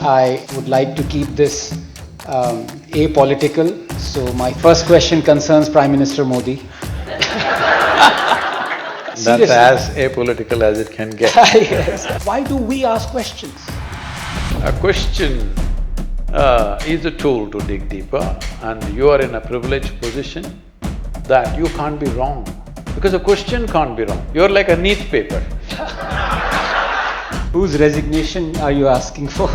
I would like to keep this apolitical. So my first question concerns Prime Minister Modi. That's as apolitical as it can get. Yes. Why do we ask questions? A question is a tool to dig deeper, and you are in a privileged position that you can't be wrong, because a question can't be wrong. You're like a neat paper. Whose resignation are you asking for?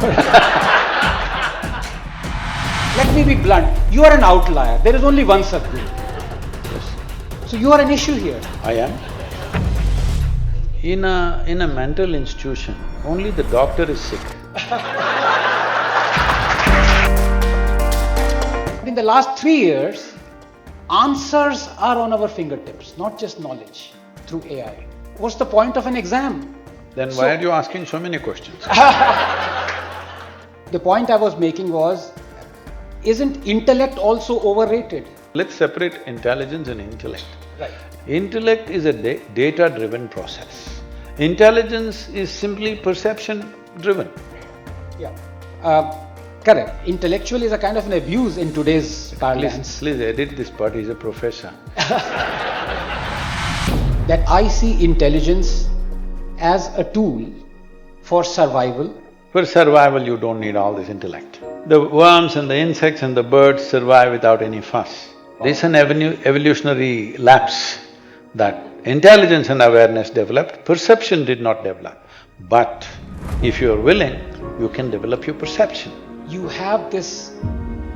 Let me be blunt, you are an outlier, there is only one Sadhguru. Yes. So you are an issue here. I am. In a mental institution, only the doctor is sick. In the last 3 years, answers are on our fingertips, not just knowledge through AI. What's the point of an exam? Then why are you asking so many questions? The point I was making was, isn't intellect also overrated? Let's separate intelligence and intellect. Right. Intellect is a data-driven process. Intelligence is simply perception-driven. Yeah. Correct. Intellectual is a kind of an abuse in today's parlance. Please edit this part, he's a professor. That I see intelligence as a tool for survival. For survival, you don't need all this intellect. The worms and the insects and the birds survive without any fuss. This is an evolutionary lapse that intelligence and awareness developed, perception did not develop. But if you're willing, you can develop your perception. You have this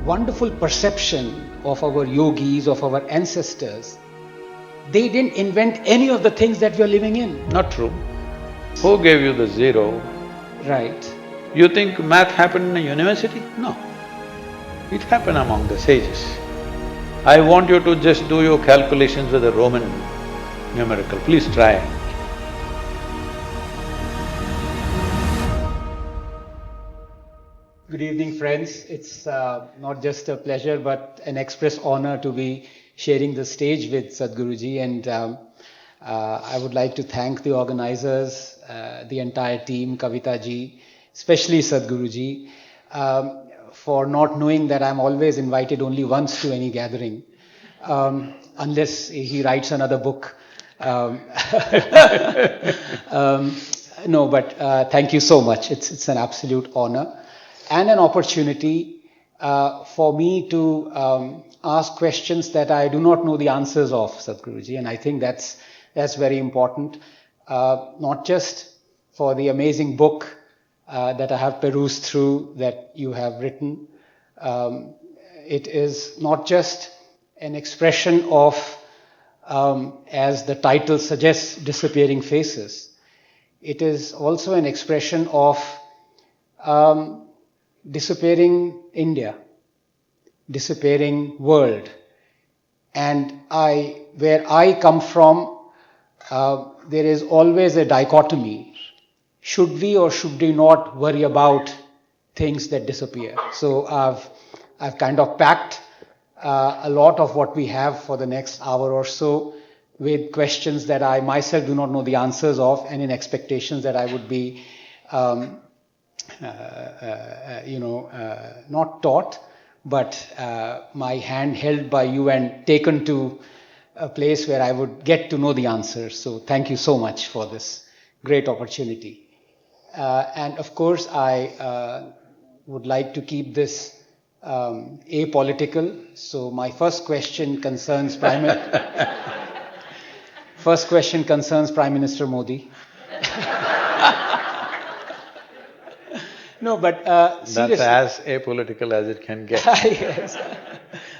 wonderful perception of our yogis, of our ancestors. They didn't invent any of the things that we are living in. Not true. Who gave you the zero? Right. You think math happened in a university? No. It happened among the sages. I want you to just do your calculations with a Roman numerical, please try it. Good evening, friends. It's not just a pleasure but an express honor to be sharing the stage with Sadhguruji, and I would like to thank the organizers, the entire team, Kavita ji, especially Sadhguruji, for not knowing that I'm always invited only once to any gathering, unless he writes another book. No, but thank you so much. It's an absolute honor and an opportunity for me to ask questions that I do not know the answers of, Sadhguruji, and I think that's very important, not just for the amazing book that I have perused through that you have written. It is not just an expression of, as the title suggests, disappearing faces. It is also an expression of disappearing India, disappearing world. And where I come from, there is always a dichotomy. Should we or should we not worry about things that disappear? So I've kind of packed a lot of what we have for the next hour or so with questions that I myself do not know the answers of, and in expectations that I would be, not taught, but my hand held by you and taken to a place where I would get to know the answers. So thank you so much for this great opportunity. And of course, I would like to keep this apolitical. So my first question concerns Prime Minister Modi. No, but seriously. That's as apolitical as it can get. Yes.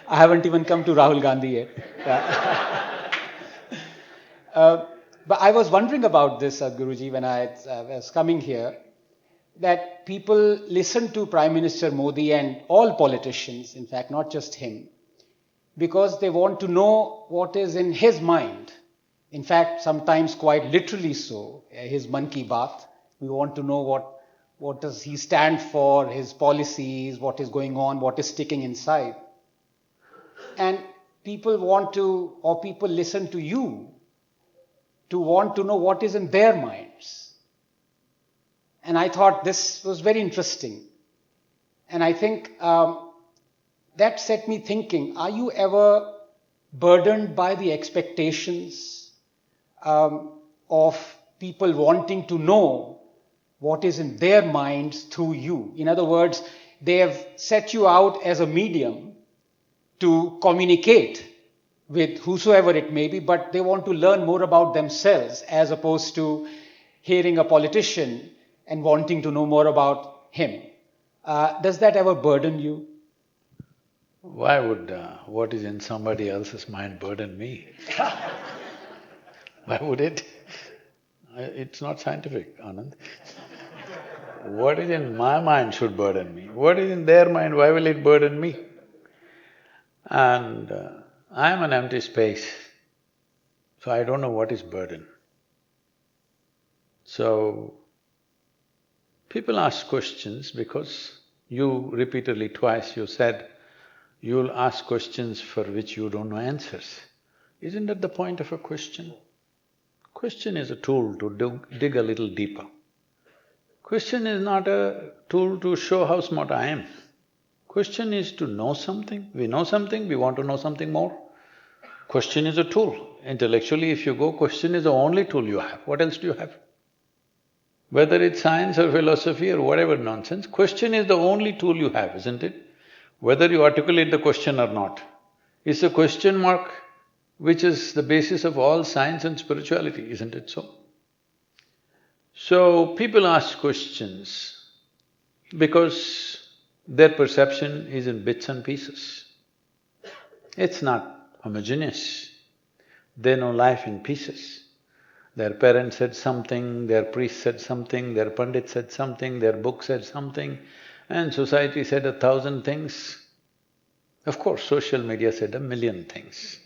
I haven't even come to Rahul Gandhi yet. But I was wondering about this, Sadhguruji, when I was coming here, that people listen to Prime Minister Modi and all politicians, in fact, not just him, because they want to know what is in his mind. In fact, sometimes quite literally so, his Mann Ki Baat. We want to know what does he stand for, his policies, what is going on, what is sticking inside. And people listen to you to want to know what is in their minds. And I thought this was very interesting. And I think that set me thinking, are you ever burdened by the expectations of people wanting to know what is in their minds through you? In other words, they have set you out as a medium to communicate with whosoever it may be, but they want to learn more about themselves as opposed to hearing a politician and wanting to know more about him. Does that ever burden you? Why would what is in somebody else's mind burden me? Why would it? It's not scientific, Anand. What is in my mind should burden me. What is in their mind, why will it burden me? And I'm an empty space, so I don't know what is burden. So, people ask questions because you repeatedly, twice you said, you'll ask questions for which you don't know answers. Isn't that the point of a question? Question is a tool to dig a little deeper. Question is not a tool to show how smart I am. Question is to know something. We know something, we want to know something more. Question is a tool. Intellectually, if you go, question is the only tool you have. What else do you have? Whether it's science or philosophy or whatever nonsense, question is the only tool you have, isn't it? Whether you articulate the question or not. It's a question mark which is the basis of all science and spirituality, isn't it so? So, people ask questions because their perception is in bits and pieces. It's not homogeneous. They know life in pieces. Their parents said something, their priest said something, their pandit said something, their book said something, and society said 1,000 things. Of course, social media said 1,000,000 things.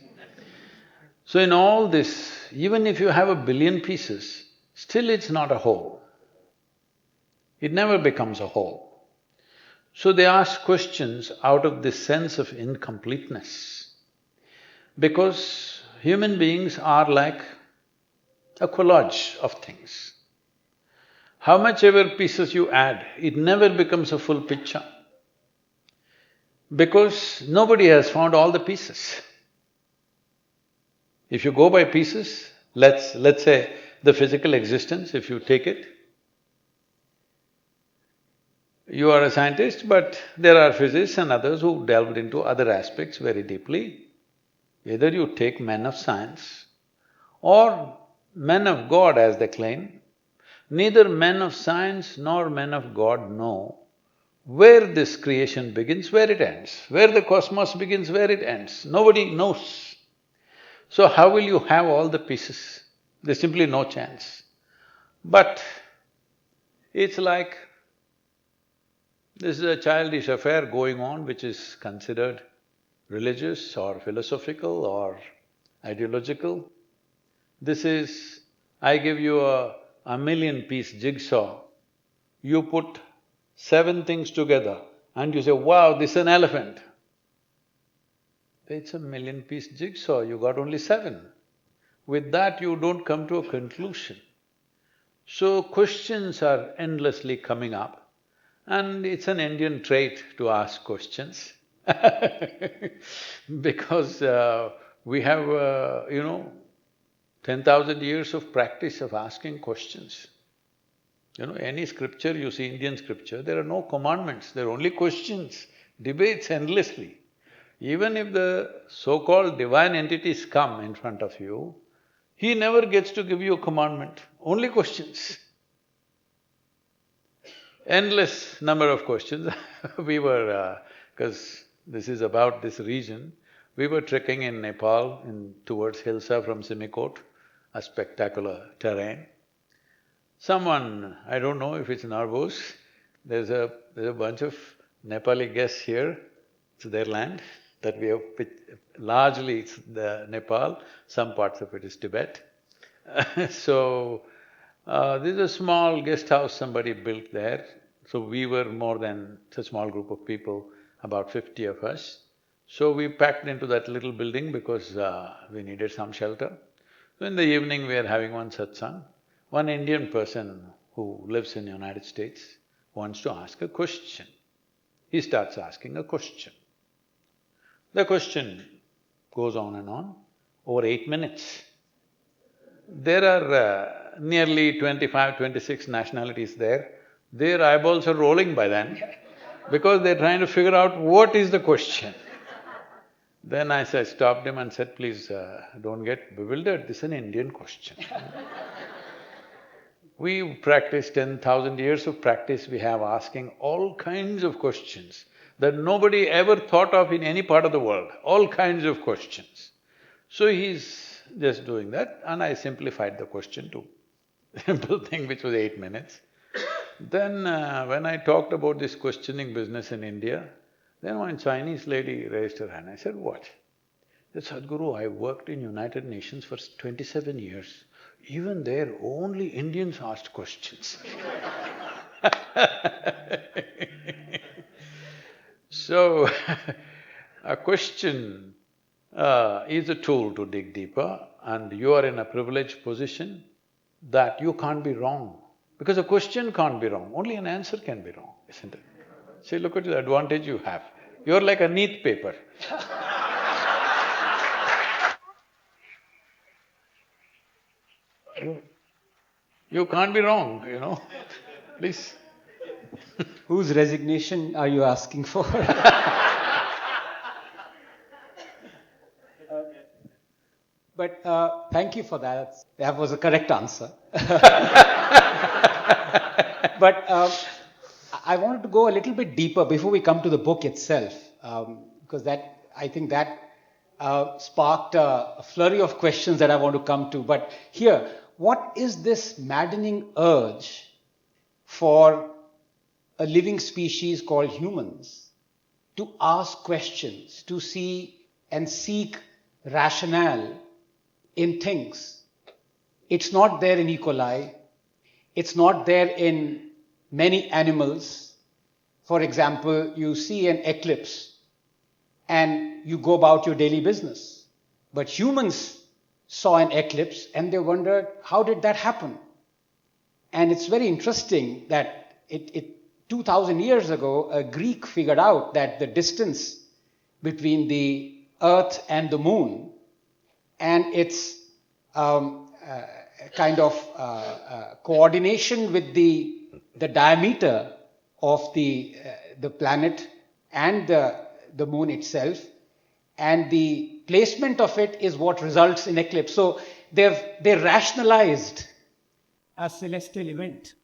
So in all this, even if you have 1,000,000,000 pieces, still it's not a whole. It never becomes a whole. So they ask questions out of this sense of incompleteness. Because human beings are like a collage of things. How much ever pieces you add, it never becomes a full picture. Because nobody has found all the pieces. If you go by pieces, let's say the physical existence, if you take it, you are a scientist, but there are physicists and others who delved into other aspects very deeply. Either you take men of science or men of God as they claim, neither men of science nor men of God know where this creation begins, where it ends, where the cosmos begins, where it ends. Nobody knows. So how will you have all the pieces? There's simply no chance. But it's like this is a childish affair going on which is considered religious or philosophical or ideological. This is, I give you a 1,000,000-piece jigsaw, you put 7 things together and you say, wow, this is an elephant. It's a 1,000,000-piece jigsaw, you got only 7. With that you don't come to a conclusion. So questions are endlessly coming up and it's an Indian trait to ask questions because we have, 10,000 years of practice of asking questions. Any scripture you see, Indian scripture, there are no commandments, there are only questions, debates endlessly. Even if the so-called divine entities come in front of you, he never gets to give you a commandment, only questions. Endless number of questions. We were… because this is about this region, we were trekking in Nepal towards Hilsa from Simikot, a spectacular terrain. Someone, I don't know if it's Narvos, there's a bunch of Nepali guests here, it's their land that we have… largely it's the Nepal, some parts of it is Tibet. So, this is a small guest house somebody built there, so we were more than such a small group of people, about 50 of us. So we packed into that little building because we needed some shelter. So in the evening we are having one satsang. One Indian person who lives in the United States wants to ask a question. he starts asking a question. The question goes on and on, over 8 minutes. There are nearly 25, 26 nationalities there. Their eyeballs are rolling by then because they're trying to figure out what is the question. Then I stopped him and said, please don't get bewildered, this is an Indian question. We practiced 10,000 years of practice we have asking all kinds of questions that nobody ever thought of in any part of the world, all kinds of questions. So he's just doing that and I simplified the question to simple thing which was 8 minutes. Then when I talked about this questioning business in India, then one Chinese lady raised her hand. I said, what? She said, Sadhguru, I worked in United Nations for 27 years. Even there, only Indians asked questions. So, a question is a tool to dig deeper and you are in a privileged position that you can't be wrong. Because a question can't be wrong, only an answer can be wrong, isn't it? See, look at the advantage you have. You're like a neat paper. You can't be wrong, please. Whose resignation are you asking for? But thank you for that. That was a correct answer. But I wanted to go a little bit deeper before we come to the book itself, because I think that sparked a flurry of questions that I want to come to. But here, what is this maddening urge for a living species called humans to ask questions, to see and seek rationale in things? It's not there in E. coli. It's not there in many animals. For example, you see an eclipse and you go about your daily business. But humans saw an eclipse and they wondered, how did that happen? And it's very interesting that 2000 years ago, a Greek figured out that the distance between the Earth and the Moon and its kind of coordination with the diameter of the planet and the Moon itself, and the placement of it is what results in eclipse. So they rationalized a celestial event.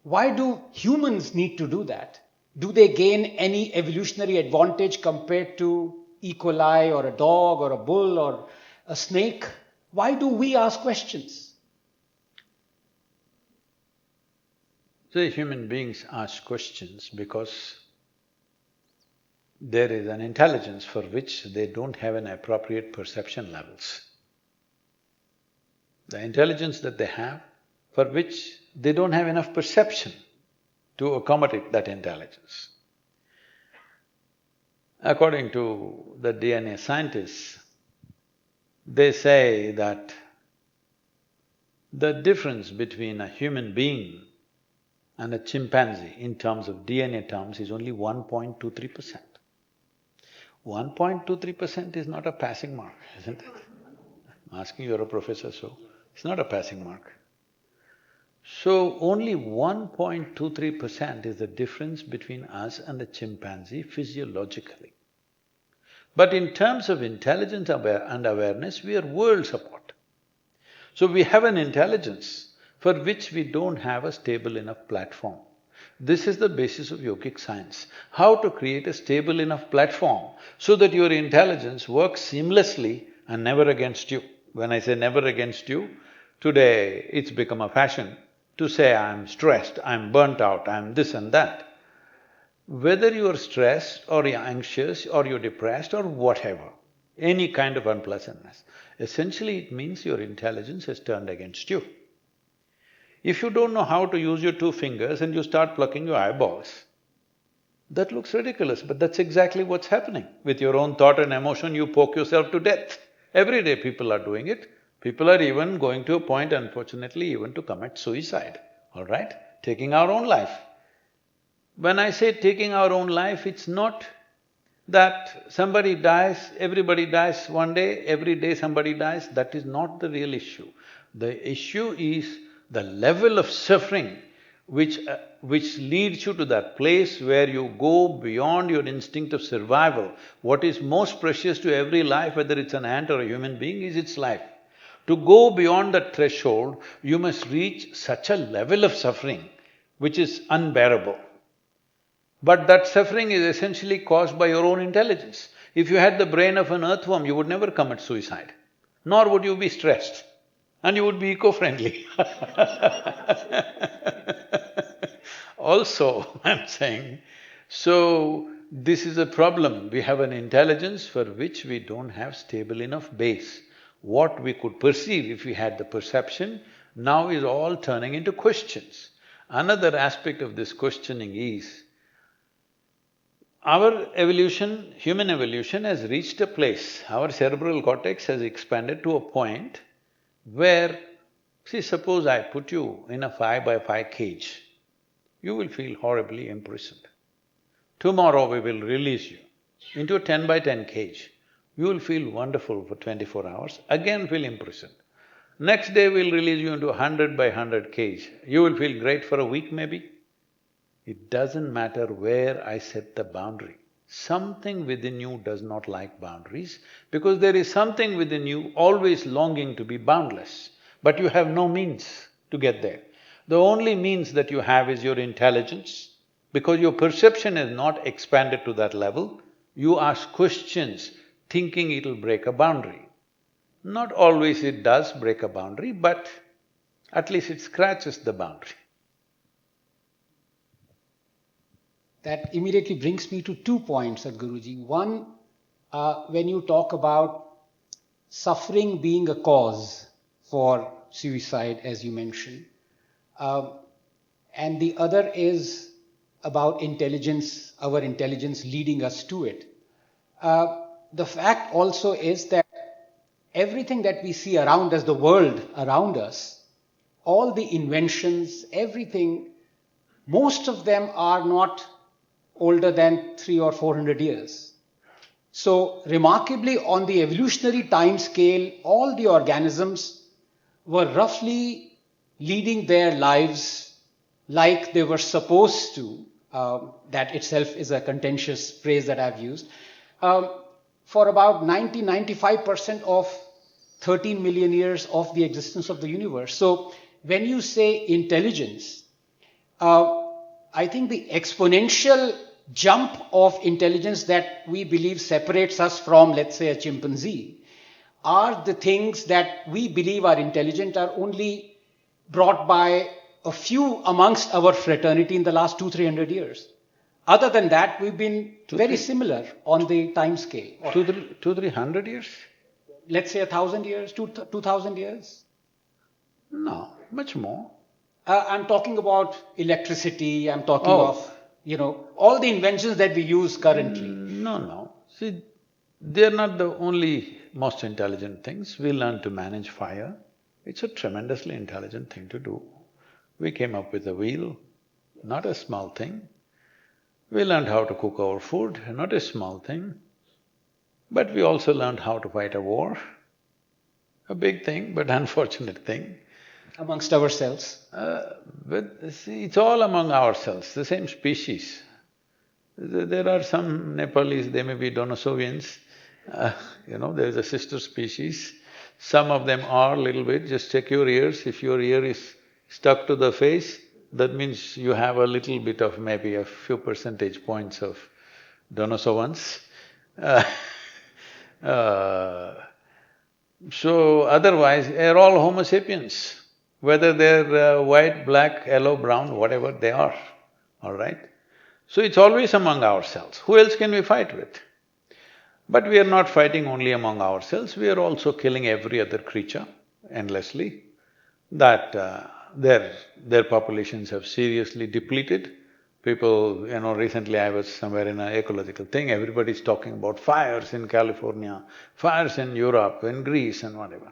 Why do humans need to do that? Do they gain any evolutionary advantage compared to E. coli or a dog or a bull or a snake? Why do we ask questions? So human beings ask questions because there is an intelligence for which they don't have an appropriate perception levels. The intelligence that they have, for which they don't have enough perception to accommodate that intelligence. According to the DNA scientists, they say that the difference between a human being and a chimpanzee in terms of DNA terms is only 1.23%. 1.23% is not a passing mark, isn't it? I'm asking, you're a professor, so it's not a passing mark. So only 1.23% is the difference between us and a chimpanzee physiologically. But in terms of intelligence and awareness, we are worlds apart. So we have an intelligence for which we don't have a stable enough platform. This is the basis of yogic science, how to create a stable enough platform so that your intelligence works seamlessly and never against you. When I say never against you, today it's become a fashion to say, I'm stressed, I'm burnt out, I'm this and that. Whether you're stressed or you're anxious or you're depressed or whatever, any kind of unpleasantness, essentially it means your intelligence has turned against you. If you don't know how to use your 2 fingers and you start plucking your eyeballs, that looks ridiculous, but that's exactly what's happening. With your own thought and emotion, you poke yourself to death. Every day people are doing it. People are even going to a point, unfortunately, even to commit suicide, all right? Taking our own life. When I say taking our own life, it's not that somebody dies, everybody dies one day, every day somebody dies, that is not the real issue. The issue is the level of suffering which leads you to that place where you go beyond your instinct of survival. What is most precious to every life, whether it's an ant or a human being, is its life. To go beyond that threshold, you must reach such a level of suffering which is unbearable. But that suffering is essentially caused by your own intelligence. If you had the brain of an earthworm, you would never commit suicide, nor would you be stressed, and you would be eco-friendly. Also, I'm saying, so this is a problem. We have an intelligence for which we don't have stable enough base. What we could perceive if we had the perception, now is all turning into questions. Another aspect of this questioning is, our evolution, human evolution has reached a place, our cerebral cortex has expanded to a point where, see, suppose I put you in a 5x5 cage, you will feel horribly imprisoned. Tomorrow we will release you into a 10x10 cage. You will feel wonderful for 24 hours, again feel imprisoned. Next day we'll release you into a 100x100 cage. You will feel great for a week maybe. It doesn't matter where I set the boundary. Something within you does not like boundaries because there is something within you always longing to be boundless, but you have no means to get there. The only means that you have is your intelligence. Because your perception is not expanded to that level, you ask questions thinking it'll break a boundary. Not always it does break a boundary, but at least it scratches the boundary. That immediately brings me to 2 points, Sadhguruji. One, when you talk about suffering being a cause for suicide, as you mentioned, and the other is about intelligence, our intelligence leading us to it. The fact also is that everything that we see around us, the world around us, all the inventions, everything, most of them are not older than 300 or 400 years. So remarkably, on the evolutionary time scale, all the organisms were roughly leading their lives like they were supposed to. That itself is a contentious phrase that I've used. For about 90–95% of 13 million years of the existence of the universe. So when you say intelligence, I think the exponential jump of intelligence that we believe separates us from, let's say, a chimpanzee, are the things that we believe are intelligent are only brought by a few amongst our fraternity in the last 200–300 years. Other than that, we've been very similar on the time scale. 200–300 years? Let's say 1,000 years, 2,000 years. No, much more. I'm talking about electricity, I'm talking of, all the inventions that we use currently. No. See, they're not the only most intelligent things. We learned to manage fire. It's a tremendously intelligent thing to do. We came up with a wheel, not a small thing. We learned how to cook our food, not a small thing. But we also learned how to fight a war, a big thing, but unfortunate thing. Amongst ourselves. But see, it's all among ourselves, the same species. There are some Nepalis, they may be Denisovians, there's a sister species. Some of them are a little bit, just check your ears, if your ear is stuck to the face, that means you have a little bit of maybe a few percentage points of Denisovans. So otherwise, they're all Homo sapiens. Whether they're white, black, yellow, brown, whatever they are, all right? So it's always among ourselves. Who else can we fight with? But we are not fighting only among ourselves, we are also killing every other creature endlessly. That their populations have seriously depleted. People, recently I was somewhere in an ecological thing, everybody's talking about fires in California, fires in Europe, in Greece and whatever.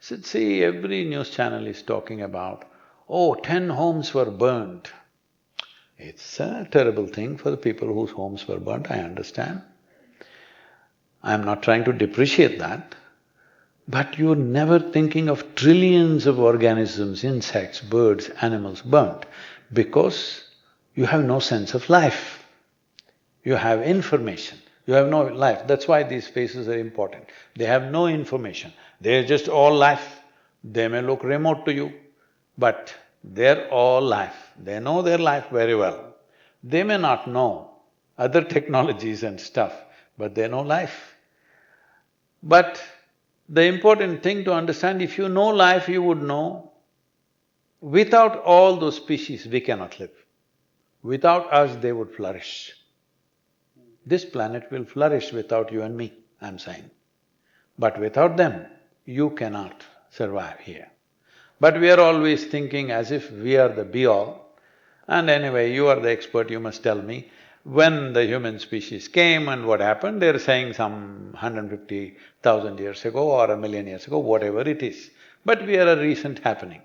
So see, every news channel is talking about, 10 homes were burned. It's a terrible thing for the people whose homes were burnt, I understand. I'm not trying to depreciate that, but you're never thinking of trillions of organisms, insects, birds, animals burnt because you have no sense of life. You have information, you have no life. That's why these spaces are important. They have no information, they're just all life. They may look remote to you, but they're all life. They know their life very well. They may not know other technologies and stuff, but they know life. But the important thing to understand, if you know life, you would know, without all those species, we cannot live. Without us, they would flourish. This planet will flourish without you and me, I'm saying. But without them, you cannot survive here. But we are always thinking as if we are the be-all. And anyway, you are the expert, you must tell me, when the human species came and what happened, they're saying some 150,000 years ago or 1,000,000 years ago, whatever it is. But we are a recent happening.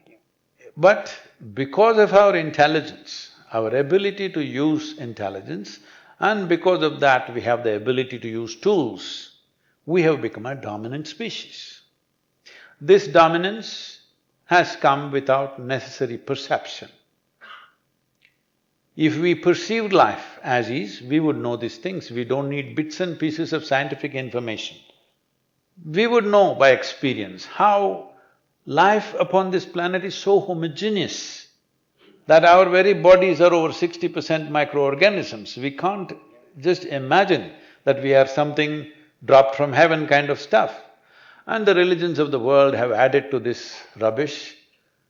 But because of our intelligence, our ability to use intelligence, and because of that we have the ability to use tools, we have become a dominant species. This dominance has come without necessary perception. If we perceived life as is, we would know these things. We don't need bits and pieces of scientific information. We would know by experience how life upon this planet is so homogeneous that our very bodies are over 60% microorganisms. We can't just imagine that we are something dropped from heaven kind of stuff. And the religions of the world have added to this rubbish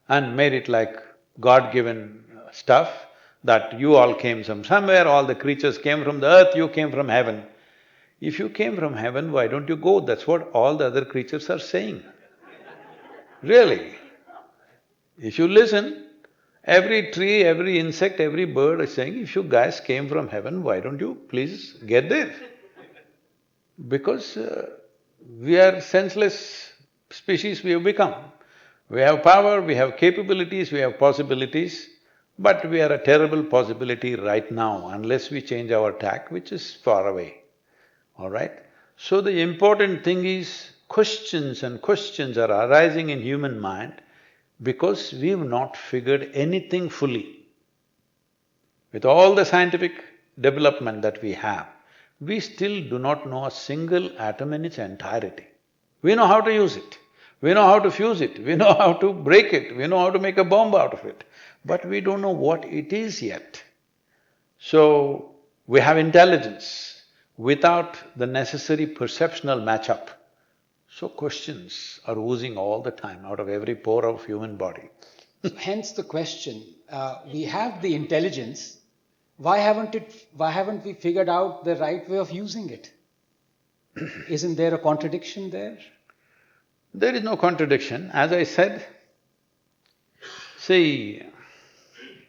and made it like God-given stuff, that you all came from somewhere, all the creatures came from the earth, you came from heaven. If you came from heaven, why don't you go? That's what all the other creatures are saying. Really. If you listen, every tree, every insect, every bird is saying, if you guys came from heaven, why don't you please get there? Because we are senseless species we have become. We have power, we have capabilities, we have possibilities, but we are a terrible possibility right now unless we change our tack, which is far away, all right? So the important thing is, questions and questions are arising in human mind because we've not figured anything fully. With all the scientific development that we have, we still do not know a single atom in its entirety. We know how to use it, we know how to fuse it, we know how to break it, we know how to make a bomb out of it, but we don't know what it is yet. So, we have intelligence without the necessary perceptional match-up. So questions are oozing all the time out of every pore of human body. Hence the question, we have the intelligence, why haven't we figured out the right way of using it? Isn't there a contradiction there? There is no contradiction. As I said, see…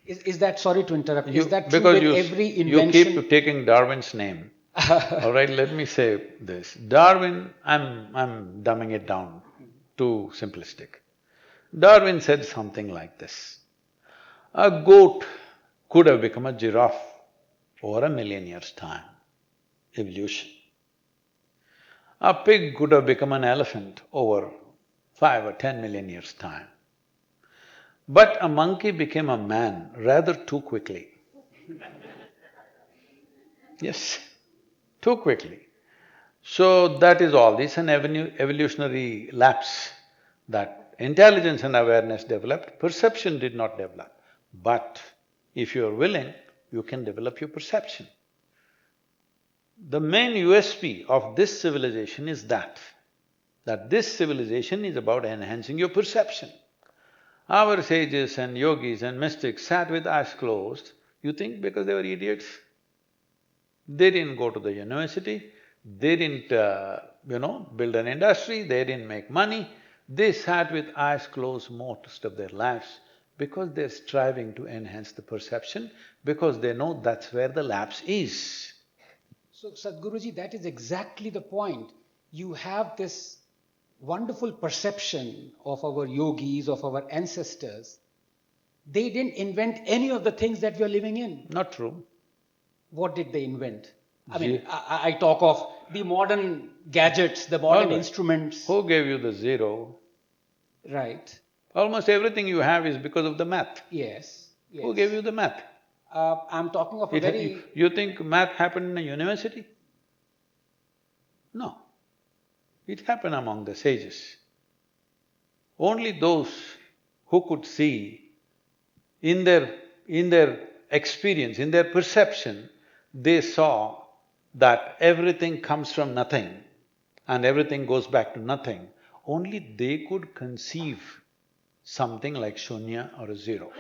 Is that… sorry to interrupt, is that true because with every invention? you keep taking Darwin's name. All right, let me say this. Darwin, I'm dumbing it down too simplistic. Darwin said something like this: a goat could have become a giraffe over 1,000,000 years' time, evolution. A pig could have become an elephant over 5 or 10 million years' time. But a monkey became a man rather too quickly. Yes, too quickly. So that is all. This is an evolutionary lapse that intelligence and awareness developed, perception did not develop. But if you are willing, you can develop your perception. The main USP of this civilization is that this civilization is about enhancing your perception. Our sages and yogis and mystics sat with eyes closed, you think because they were idiots? They didn't go to the university, they didn't, build an industry, they didn't make money. They sat with eyes closed most of their lives because they're striving to enhance the perception, because they know that's where the lapse is. So, Sadhguruji, that is exactly the point. You have this wonderful perception of our yogis, of our ancestors, They didn't invent any of the things that we are living in. Not true. What did they invent? I mean, Ze- I talk of the modern gadgets, the All modern right. instruments. Who gave you the zero? Right. Almost everything you have is because of the math. Yes. Yes. Who gave you the math? I'm talking of a very. You think math happened in a university? No. It happened among the sages. Only those who could see in their experience, in their perception, they saw that everything comes from nothing and everything goes back to nothing. Only they could conceive something like shunya or a zero.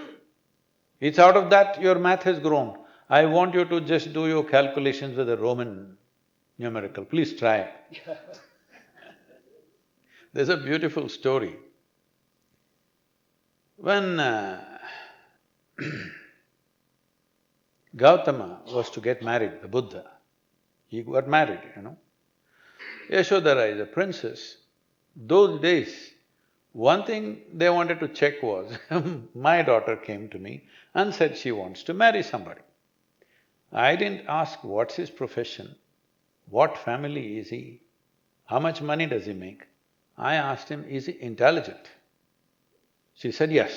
It's out of that your math has grown. I want you to just do your calculations with a Roman numerical. Please try. There's a beautiful story. When Gautama was to get married, the Buddha, he got married, Yashodhara is a princess. Those days, one thing they wanted to check was, my daughter came to me and said she wants to marry somebody. I didn't ask what's his profession, what family is he, how much money does he make. I asked him, is he intelligent? She said, yes.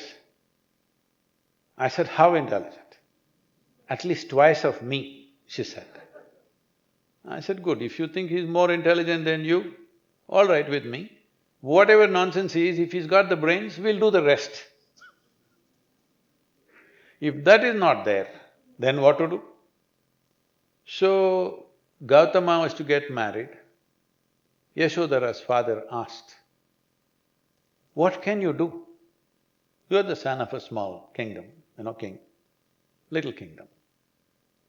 I said, how intelligent? At least twice of me, she said. I said, good, if you think he's more intelligent than you, all right with me. Whatever nonsense he is, if he's got the brains, we'll do the rest. If that is not there, then what to do? So, Gautama was to get married. Yashodhara's father asked, what can you do? You're the son of a small kingdom, king, little kingdom.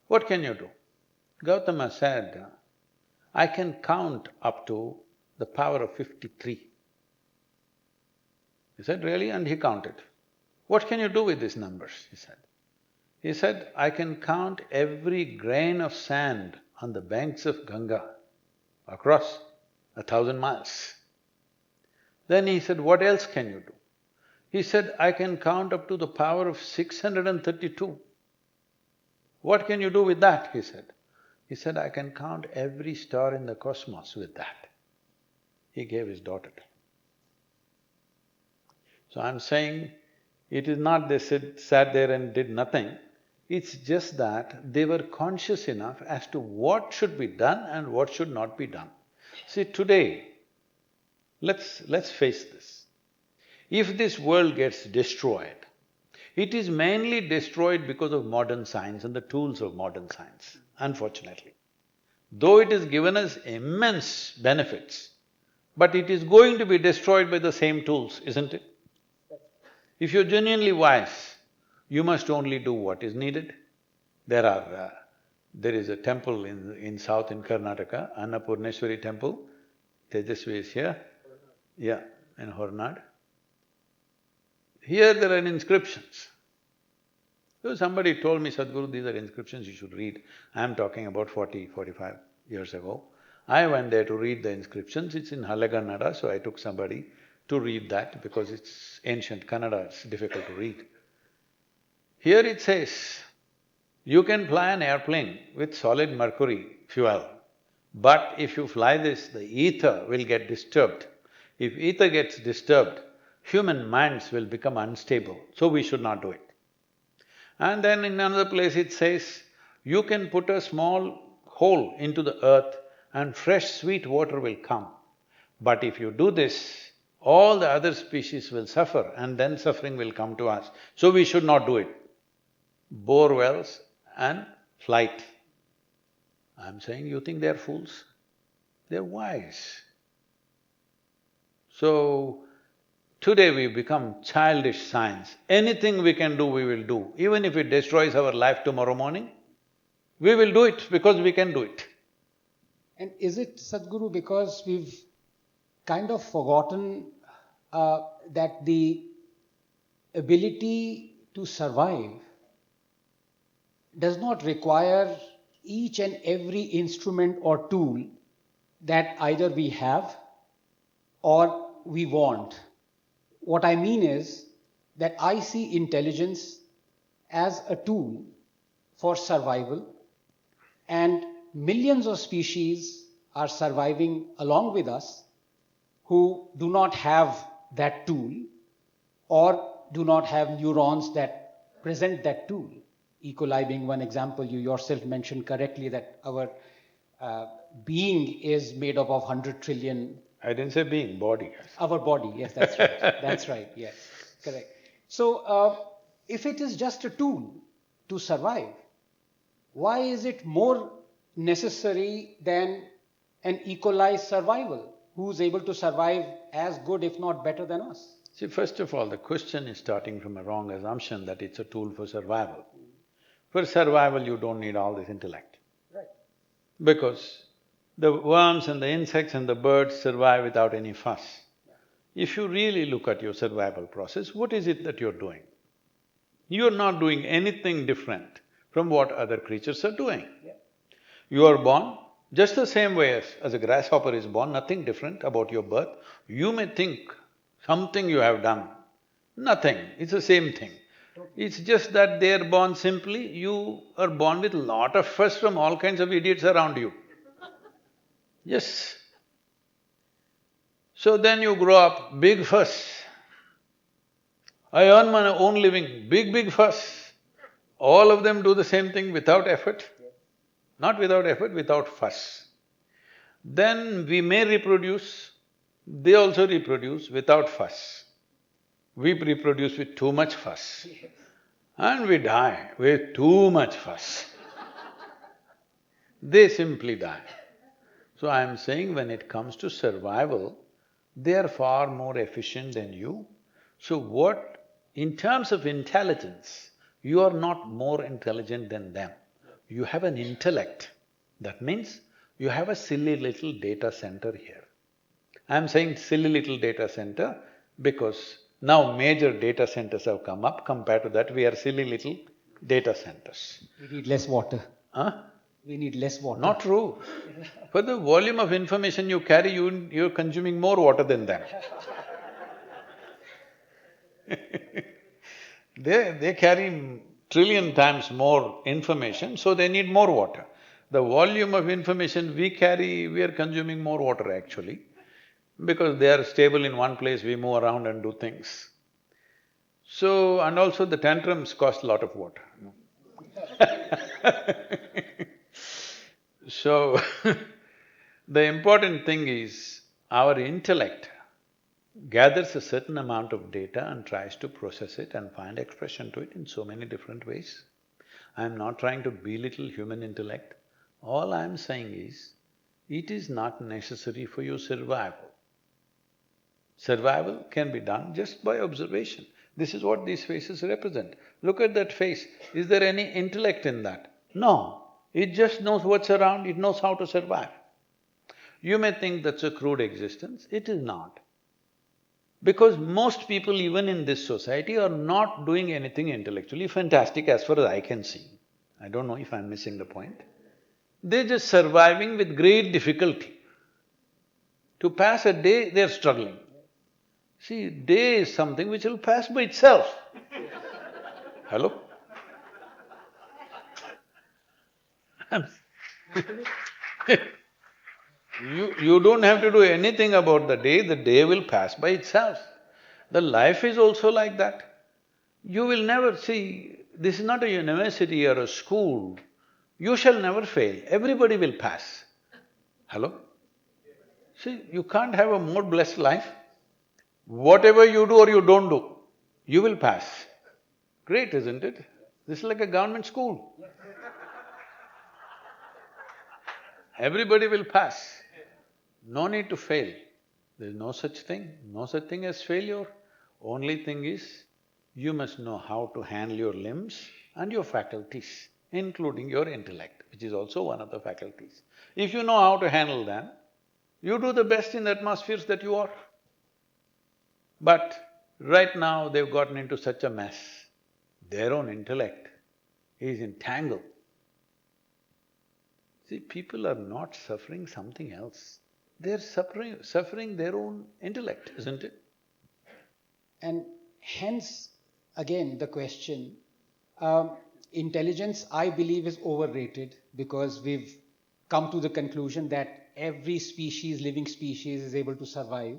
What can you do? Gautama said, I can count up to the power of 53. He said, really? And he counted. What can you do with these numbers? He said. He said, I can count every grain of sand on the banks of Ganga across 1,000 miles. Then he said, what else can you do? He said, I can count up to the power of 632. What can you do with that? He said. He said, I can count every star in the cosmos with that. He gave his daughter to him. So I'm saying, it is not they sat there and did nothing, it's just that they were conscious enough as to what should be done and what should not be done. See, today, let's face this. If this world gets destroyed, it is mainly destroyed because of modern science and the tools of modern science, unfortunately. Though it has given us immense benefits, but it is going to be destroyed by the same tools, isn't it? If you're genuinely wise, you must only do what is needed. There is a temple in south in Karnataka, Annapurneshwari temple, Tejasvi is here, yeah, in Hornad. Here there are inscriptions. So somebody told me, Sadhguru, these are inscriptions you should read. I'm talking about 45 years ago. I went there to read the inscriptions, it's in Kannada, so I took somebody to read that because it's ancient Kannada, it's difficult to read. Here it says, you can fly an airplane with solid mercury fuel, but if you fly this, the ether will get disturbed. If ether gets disturbed, human minds will become unstable, so we should not do it. And then in another place it says, you can put a small hole into the earth and fresh sweet water will come. But if you do this, all the other species will suffer and then suffering will come to us, so we should not do it. Bore wells and flight. I'm saying, you think they're fools? They're wise. So, today we've become childish science. Anything we can do, we will do. Even if it destroys our life tomorrow morning, we will do it because we can do it. And is it, Sadhguru, because we've kind of forgotten that the ability to survive does not require each and every instrument or tool that either we have or we want. What I mean is, that I see intelligence as a tool for survival, and millions of species are surviving along with us who do not have that tool or do not have neurons that present that tool. E. coli being one example, you yourself mentioned correctly that our being is made up of 100 trillion. I didn't say being, body. Our body, yes, that's right. That's right, yes, correct. So, if it is just a tool to survive, why is it more necessary than an E. coli survival who's able to survive as good, if not better than us? See, first of all, the question is starting from a wrong assumption that it's a tool for survival. For survival, you don't need all this intellect. Right. Because the worms and the insects and the birds survive without any fuss. If you really look at your survival process, what is it that you're doing? You're not doing anything different from what other creatures are doing. Yeah. You are born just the same way as a grasshopper is born, nothing different about your birth. You may think something you have done, nothing, it's the same thing. It's just that they're born simply, you are born with lot of fuss from all kinds of idiots around you. Yes. So then you grow up, big fuss. I earn my own living, big fuss. All of them do the same thing without effort. Not without effort, without fuss. Then we may reproduce, they also reproduce without fuss. We reproduce with too much fuss. And we die with too much fuss. They simply die. So I'm saying when it comes to survival, they are far more efficient than you. So in terms of intelligence, you are not more intelligent than them. You have an intellect. That means you have a silly little data center here. I'm saying silly little data center because now major data centers have come up, compared to that we are silly little data centers. We need less water. Huh? We need less water. Not true. For the volume of information you carry, you're consuming more water than them. They carry trillion times more information, so they need more water. The volume of information we carry, we are consuming more water actually. Because they are stable in one place, we move around and do things. So, and also the tantrums cost a lot of water, So, the important thing is, our intellect gathers a certain amount of data and tries to process it and find expression to it in so many different ways. I'm not trying to belittle human intellect. All I'm saying is, it is not necessary for your survival. Survival can be done just by observation. This is what these faces represent. Look at that face, is there any intellect in that? No, it just knows what's around, it knows how to survive. You may think that's a crude existence, it is not. Because most people even in this society are not doing anything intellectually fantastic as far as I can see. I don't know if I'm missing the point. They're just surviving with great difficulty. To pass a day, they're struggling. See, day is something which will pass by itself. Hello? You don't have to do anything about the day will pass by itself. The life is also like that. You will never see, this is not a university or a school, you shall never fail, everybody will pass. Hello? See, you can't have a more blessed life. Whatever you do or you don't do, you will pass. Great, isn't it? This is like a government school. Everybody will pass. No need to fail. There's no such thing as failure. Only thing is, you must know how to handle your limbs and your faculties, including your intellect, which is also one of the faculties. If you know how to handle them, you do the best in the atmospheres that you are. But right now they've gotten into such a mess, their own intellect is entangled. See, people are not suffering something else, they're suffering their own intellect, isn't it? And hence, again, the question, intelligence, I believe, is overrated because we've come to the conclusion that every species, living species, is able to survive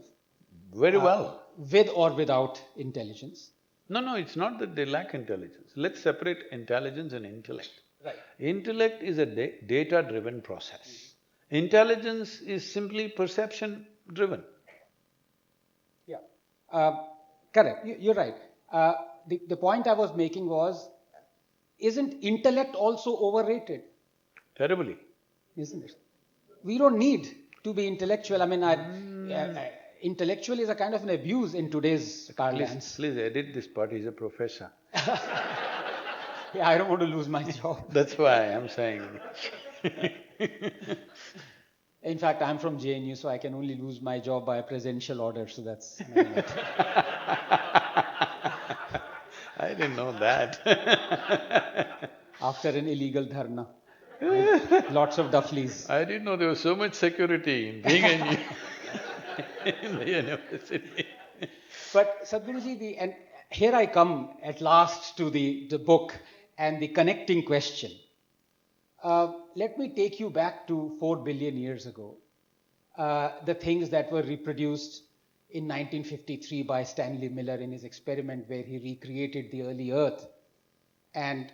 Very well. with or without intelligence. No, no, it's not that they lack intelligence. Let's separate intelligence and intellect. Right. Intellect is a data-driven process. Intelligence is simply perception-driven. Yeah. Correct. You're right. The point I was making was, isn't intellect also overrated? Terribly. Isn't it? We don't need to be intellectual. I mean, intellectual is a kind of an abuse in today's parlance. Please edit this part, he's a professor. Yeah, I don't want to lose my job. That's why I'm saying. In fact, I'm from JNU, so I can only lose my job by a presidential order, so that's another matter. I didn't know that. After an illegal dharna with lots of dufflies. I didn't know there was so much security in being in the university. But Sadhguruji, and here I come at last to the book and the connecting question. Let me take you back to 4 billion years ago. The things that were reproduced in 1953 by Stanley Miller in his experiment where he recreated the early Earth, and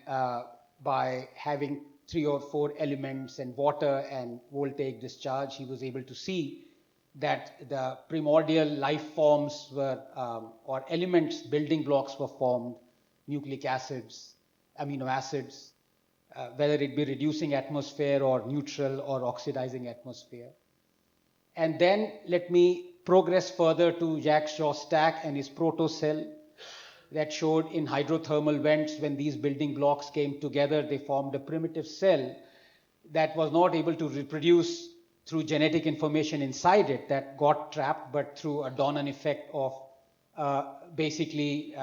by having 3 or 4 elements and water and voltaic discharge, he was able to see that the primordial life forms were, or elements, building blocks were formed, nucleic acids, amino acids, whether it be reducing atmosphere or neutral or oxidizing atmosphere. And then let me progress further to Jacques Chaustac and his protocell that showed in hydrothermal vents, when these building blocks came together, they formed a primitive cell that was not able to reproduce through genetic information inside it, that got trapped, but through a Donan effect of basically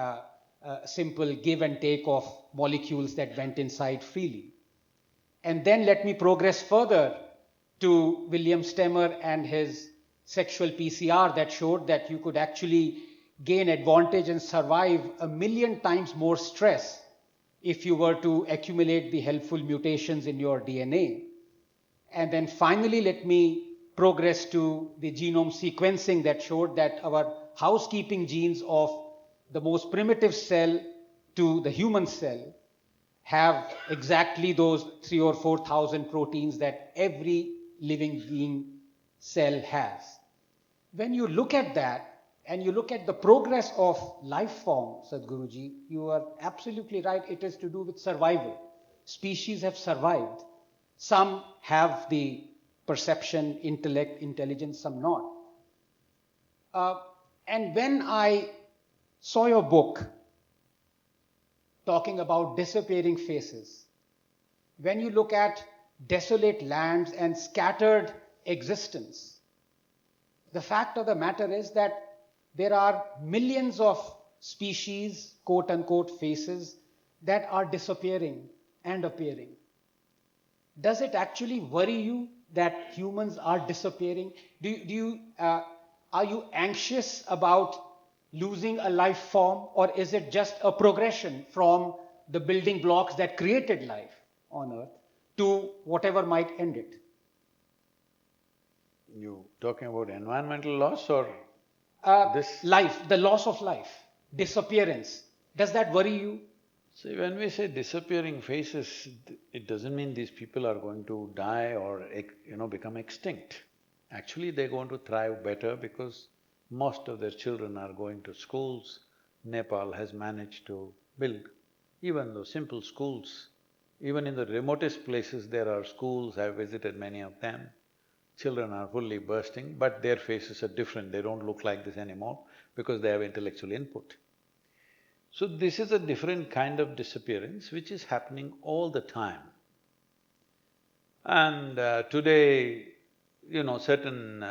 simple give and take of molecules that went inside freely. And then let me progress further to William Stemmer and his sexual PCR that showed that you could actually gain advantage and survive 1,000,000 times more stress if you were to accumulate the helpful mutations in your DNA. And then finally, let me progress to the genome sequencing that showed that our housekeeping genes of the most primitive cell to the human cell have exactly those 3,000 or 4,000 proteins that every living being cell has. When you look at that, and you look at the progress of life form, Sadhguruji, you are absolutely right, it is to do with survival. Species have survived. Some have the perception, intellect, intelligence, some not. And when I saw your book talking about disappearing faces, when you look at desolate lands and scattered existence, the fact of the matter is that there are millions of species, quote unquote, faces that are disappearing and appearing. Does it actually worry you that humans are disappearing? Are you anxious about losing a life form, or is it just a progression from the building blocks that created life on Earth to whatever might end it? You talking about environmental loss or this? Life, the loss of life, disappearance. Does that worry you? See, when we say disappearing faces, it doesn't mean these people are going to die or become extinct. Actually, they're going to thrive better because most of their children are going to schools. Nepal has managed to build even those simple schools. Even in the remotest places there are schools, I've visited many of them. Children are fully bursting, but their faces are different, they don't look like this anymore because they have intellectual input. So this is a different kind of disappearance which is happening all the time. And today, certain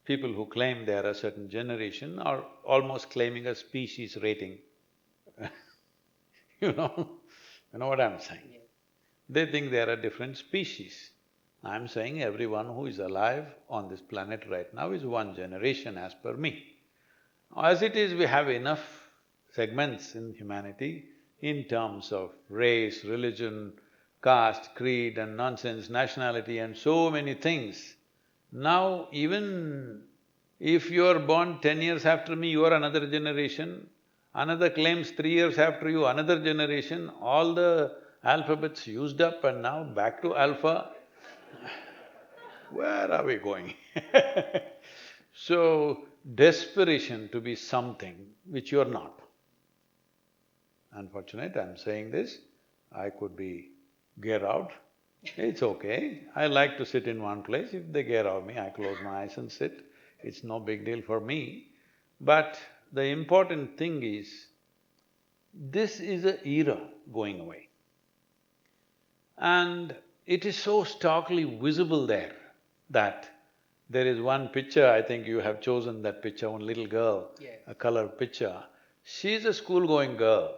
people who claim they are a certain generation are almost claiming a species rating. You know what I'm saying? They think they are a different species. I'm saying everyone who is alive on this planet right now is one generation as per me. As it is, we have enough segments in humanity in terms of race, religion, caste, creed and nonsense, nationality and so many things. Now even if you are born 10 years after me, you are another generation, another claims 3 years after you, another generation, all the alphabets used up and now back to alpha. Where are we going? So, desperation to be something which you're not. Unfortunate, I'm saying this, I could be gear out, it's okay. I like to sit in one place, if they gear out me, I close my eyes and sit, it's no big deal for me. But the important thing is, this is an era going away. And it is so starkly visible there that there is one picture, I think you have chosen that picture, one little girl, Yes. a colored picture. She's a school-going girl.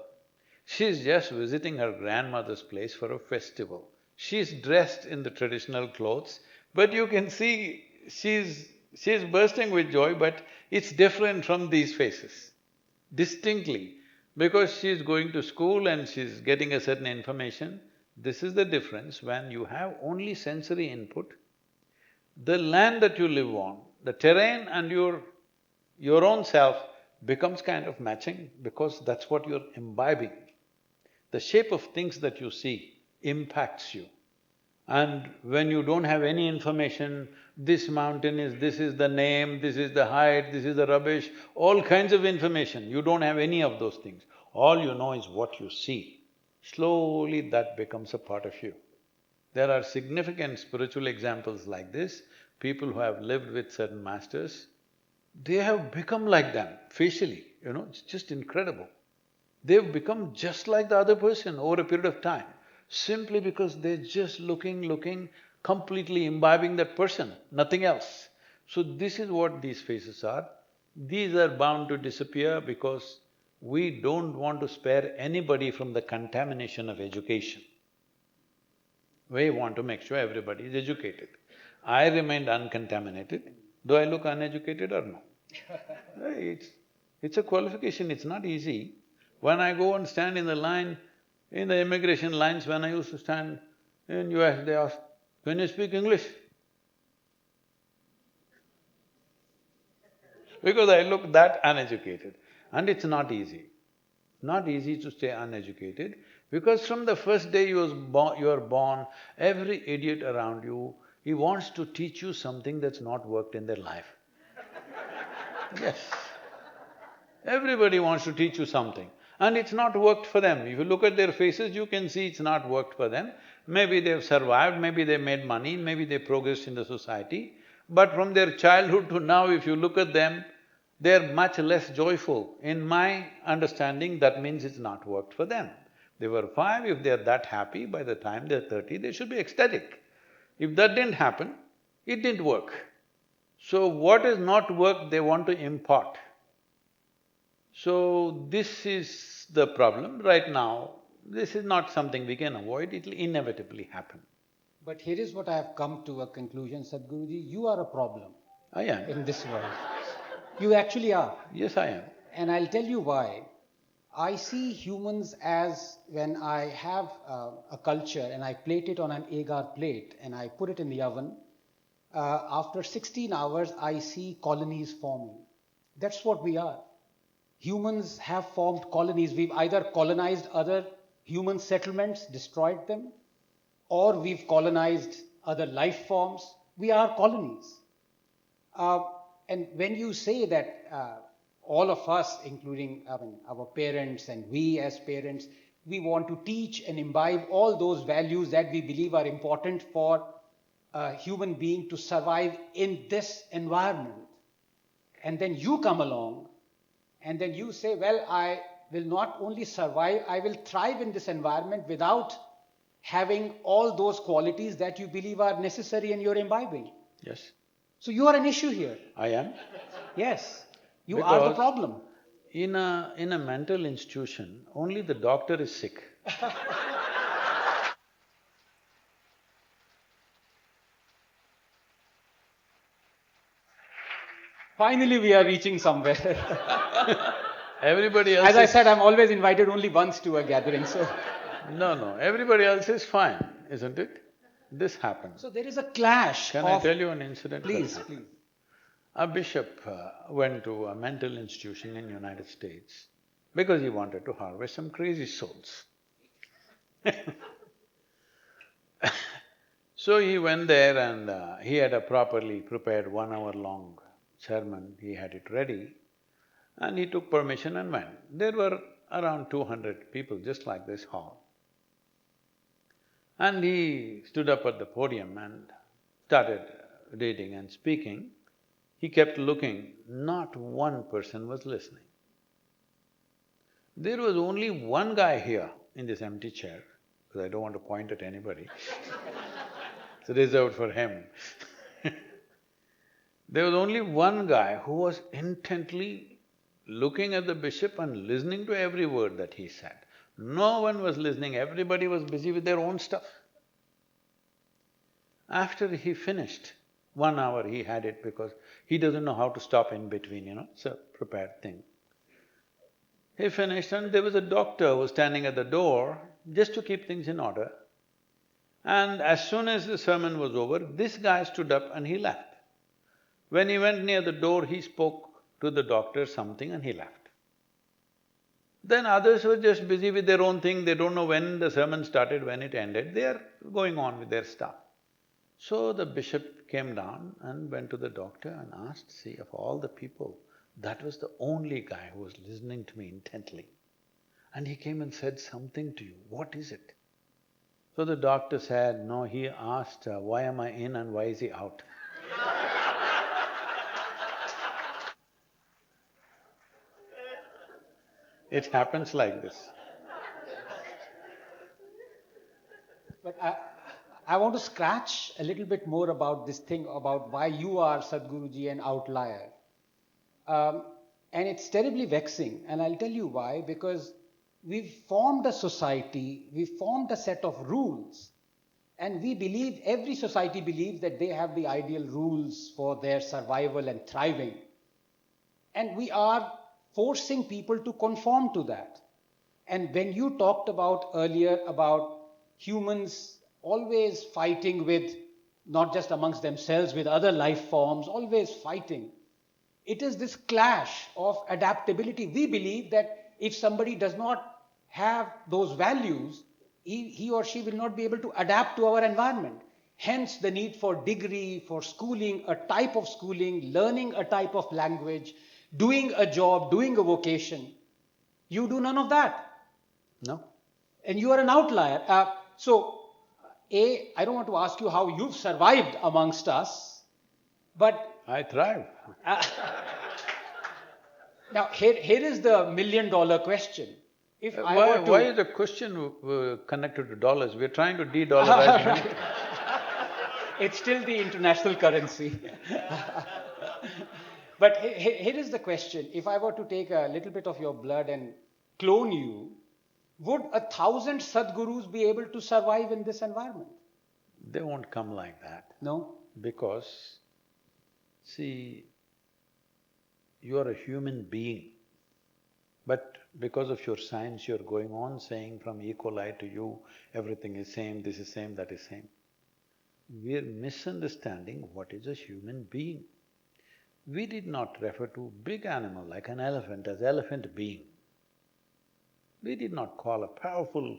She's just visiting her grandmother's place for a festival. She's dressed in the traditional clothes, but you can see she's bursting with joy, but it's different from these faces, distinctly, because she's going to school and she's getting a certain information. This is the difference when you have only sensory input. The land that you live on, the terrain and your own self becomes kind of matching because that's what you're imbibing. The shape of things that you see impacts you. And when you don't have any information, this mountain is… this is the name, this is the height, this is the rubbish, all kinds of information, you don't have any of those things. All you know is what you see. Slowly that becomes a part of you. There are significant spiritual examples like this, people who have lived with certain masters, they have become like them facially, it's just incredible. They've become just like the other person over a period of time, simply because they're just looking, completely imbibing that person, nothing else. So this is what these faces are. These are bound to disappear because we don't want to spare anybody from the contamination of education. We want to make sure everybody is educated. I remained uncontaminated. Do I look uneducated or no? It's a qualification, it's not easy. When I go and stand in the line, in the immigration lines, when I used to stand in US, they ask, "Can you speak English?" Because I look that uneducated. And it's not easy. Not easy to stay uneducated, because from the first day you are born, every idiot around you, he wants to teach you something that's not worked in their life. Yes. Everybody wants to teach you something, and it's not worked for them. If you look at their faces, you can see it's not worked for them. Maybe they've survived, maybe they made money, maybe they progressed in the society, but from their childhood to now, if you look at them, they're much less joyful. In my understanding, that means it's not worked for them. They were 5, if they're that happy, by the time they're 30, they should be ecstatic. If that didn't happen, it didn't work. So what has not worked, they want to impart. So this is the problem right now. This is not something we can avoid, it'll inevitably happen. But here is what I have come to a conclusion, Sadhguruji, you are a problem I am. in this world. You actually are. Yes, I am. And I'll tell you why. I see humans as when I have a culture and I plate it on an agar plate and I put it in the oven, after 16 hours I see colonies forming. That's what we are. Humans have formed colonies. We've either colonized other human settlements, destroyed them, or we've colonized other life forms. We are colonies. And when you say that all of us, including our parents and we as parents, we want to teach and imbibe all those values that we believe are important for a human being to survive in this environment. And then you come along and then you say, well, I will not only survive, I will thrive in this environment without having all those qualities that you believe are necessary in your imbibing. Yes. So you are an issue here. I am. Yes, you are the Because problem. in a mental institution, only the doctor is sick. Finally, we are reaching somewhere. Everybody else As I is… said, I'm always invited only once to a gathering, so… No, everybody else is fine, isn't it? This happened. So there is a clash Can I of… tell you an incident that Please, happened? please. A bishop went to a mental institution in United States because he wanted to harvest some crazy souls. So he went there and he had a properly prepared 1 hour long sermon, he had it ready, and he took permission and went. There were around 200 people, just like this hall. And he stood up at the podium and started reading and speaking. He kept looking, not one person was listening. There was only one guy here in this empty chair, because I don't want to point at anybody. It's reserved for him. There was only one guy who was intently looking at the bishop and listening to every word that he said. No one was listening, everybody was busy with their own stuff. After he finished, 1 hour he had it because he doesn't know how to stop in between, it's a prepared thing. He finished and there was a doctor who was standing at the door just to keep things in order. And as soon as the sermon was over, this guy stood up and he left. When he went near the door, he spoke to the doctor something and he left. Then others were just busy with their own thing, they don't know when the sermon started, when it ended, they are going on with their stuff. So the bishop came down and went to the doctor and asked, see, of all the people, that was the only guy who was listening to me intently. And he came and said something to you, what is it? So the doctor said, no, he asked, why am I in and why is he out? It happens like this. But I want to scratch a little bit more about this thing about why you are, Sadhguruji, an outlier. And it's terribly vexing, and I'll tell you why, because we've formed a society, we've formed a set of rules, and we believe, every society believes that they have the ideal rules for their survival and thriving. And we are forcing people to conform to that. And when you talked about earlier about humans always fighting with, not just amongst themselves, with other life forms, always fighting, it is this clash of adaptability. We believe that if somebody does not have those values, he or she will not be able to adapt to our environment. Hence the need for degree, for schooling, a type of schooling, learning a type of language, doing a job, doing a vocation. You do none of that. No? And you are an outlier. I don't want to ask you how you've survived amongst us, but I thrive. now here is the $1 million question. If I Why… were to… why is the question connected to dollars? We're trying to de-dollarize money. It's still the international currency. But here is the question. If I were to take a little bit of your blood and clone you, would 1,000 Sadhgurus be able to survive in this environment? They won't come like that. No? Because, see, you are a human being, but because of your science, you're going on saying from E. coli to you, everything is same, this is same, that is same. We're misunderstanding what is a human being. We did not refer to big animal like an elephant as elephant being. We did not call a powerful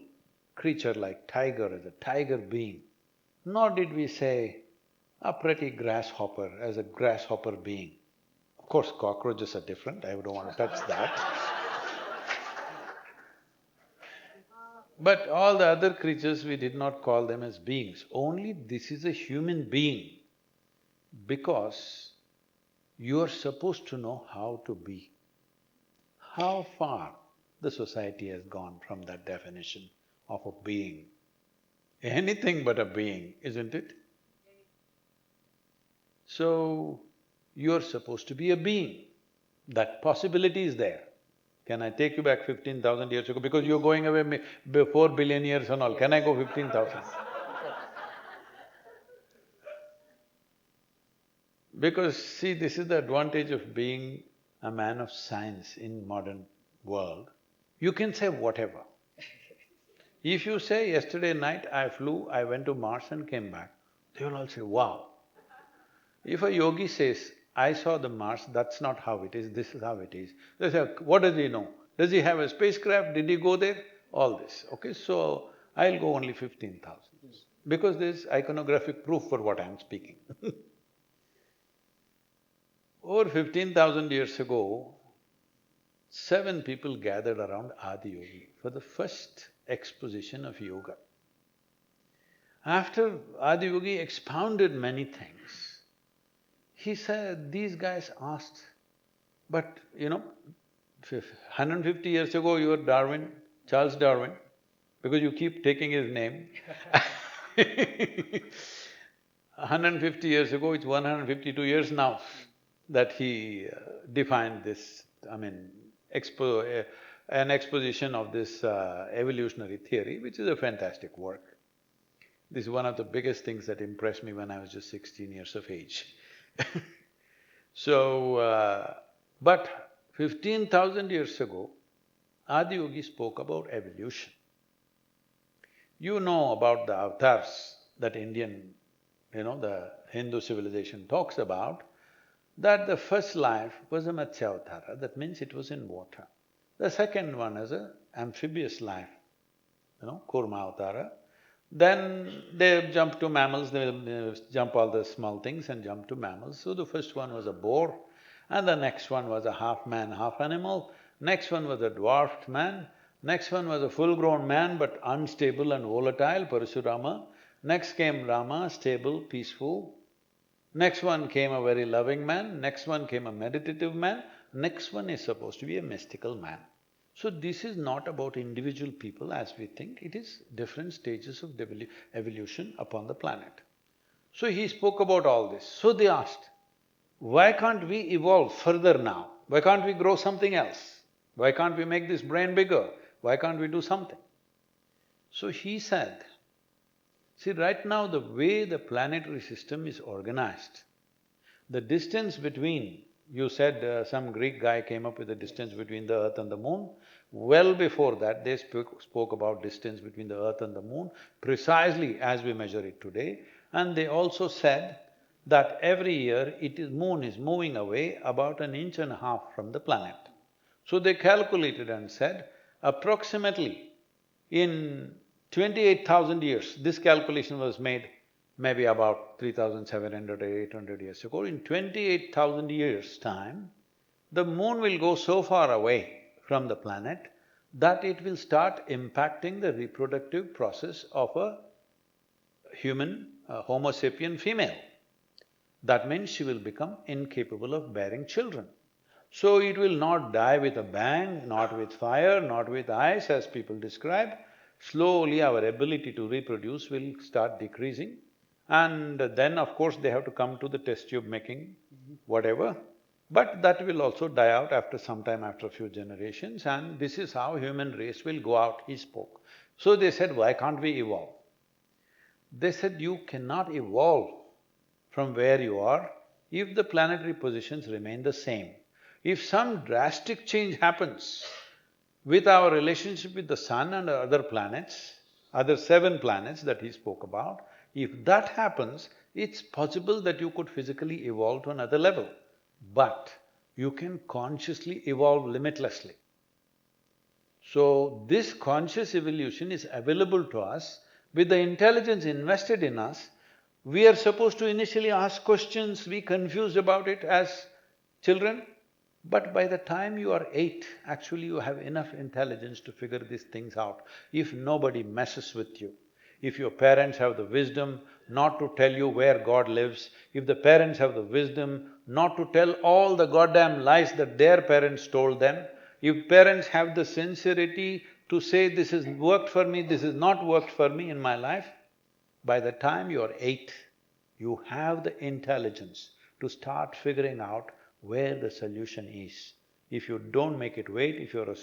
creature like tiger as a tiger being, nor did we say a pretty grasshopper as a grasshopper being. Of course, cockroaches are different, I don't want to touch that. But all the other creatures, we did not call them as beings. Only this is a human being because you are supposed to know how to be. How far the society has gone from that definition of a being. Anything but a being, isn't it? So, you're supposed to be a being. That possibility is there. Can I take you back 15,000 years ago? Because you're going away 4 billion years and all, can I go 15,000? Because see, this is the advantage of being a man of science in modern world, you can say whatever. If you say, yesterday night I flew, I went to Mars and came back, they will all say, wow. If a yogi says, I saw the Mars, that's not how it is, this is how it is, they say, what does he know? Does he have a spacecraft? Did he go there? All this, okay? So, I'll go only 15,000 because there's iconographic proof for what I'm speaking. Over 15,000 years ago, 7 people gathered around Adi Yogi for the first exposition of yoga. After Adi Yogi expounded many things, he said, these guys asked, but 150 years ago you were Darwin, Charles Darwin, because you keep taking his name 150 years ago, it's 152 years now that he defined this, an exposition of this evolutionary theory, which is a fantastic work. This is one of the biggest things that impressed me when I was just 16 years of age. So, but 15,000 years ago, Adi Yogi spoke about evolution. You know about the avatars that the Hindu civilization talks about, that the first life was a Matsya avatara, that means it was in water. The second one is a amphibious life, Kurma avatara. Then they jump to mammals, they jump all the small things and jump to mammals. So the first one was a boar, and the next one was a half man, half animal, next one was a dwarfed man, next one was a full-grown man but unstable and volatile, Parashurama. Next came Rama, stable, peaceful. Next one came a very loving man, next one came a meditative man, next one is supposed to be a mystical man. So this is not about individual people as we think, it is different stages of evolution upon the planet. So he spoke about all this. So they asked, why can't we evolve further now? Why can't we grow something else? Why can't we make this brain bigger? Why can't we do something? So he said, see, right now the way the planetary system is organized, the distance between… You said some Greek guy came up with the distance between the earth and the moon. Well before that, they spoke about distance between the earth and the moon precisely as we measure it today. And they also said that every year moon is moving away about 1.5 inches from the planet. So they calculated and said, approximately in 28,000 years, this calculation was made maybe about 3,700 or 800 years ago, in 28,000 years' time, the moon will go so far away from the planet that it will start impacting the reproductive process of a human, a Homo sapien female. That means she will become incapable of bearing children. So it will not die with a bang, not with fire, not with ice as people describe. Slowly our ability to reproduce will start decreasing. And then of course they have to come to the test tube making whatever, but that will also die out after some time, after a few generations, and this is how human race will go out, he spoke. So they said, why can't we evolve? They said, you cannot evolve from where you are if the planetary positions remain the same. If some drastic change happens with our relationship with the sun and other planets, other 7 planets that he spoke about, if that happens, it's possible that you could physically evolve to another level, but you can consciously evolve limitlessly. So, this conscious evolution is available to us. With the intelligence invested in us, we are supposed to initially ask questions, be confused about it as children, but by the time you are 8, actually you have enough intelligence to figure these things out if nobody messes with you. If your parents have the wisdom not to tell you where God lives, if the parents have the wisdom not to tell all the goddamn lies that their parents told them, if parents have the sincerity to say, this has worked for me, this has not worked for me in my life, by the time you're 8, you have the intelligence to start figuring out where the solution is. If you don't make it wait, if you're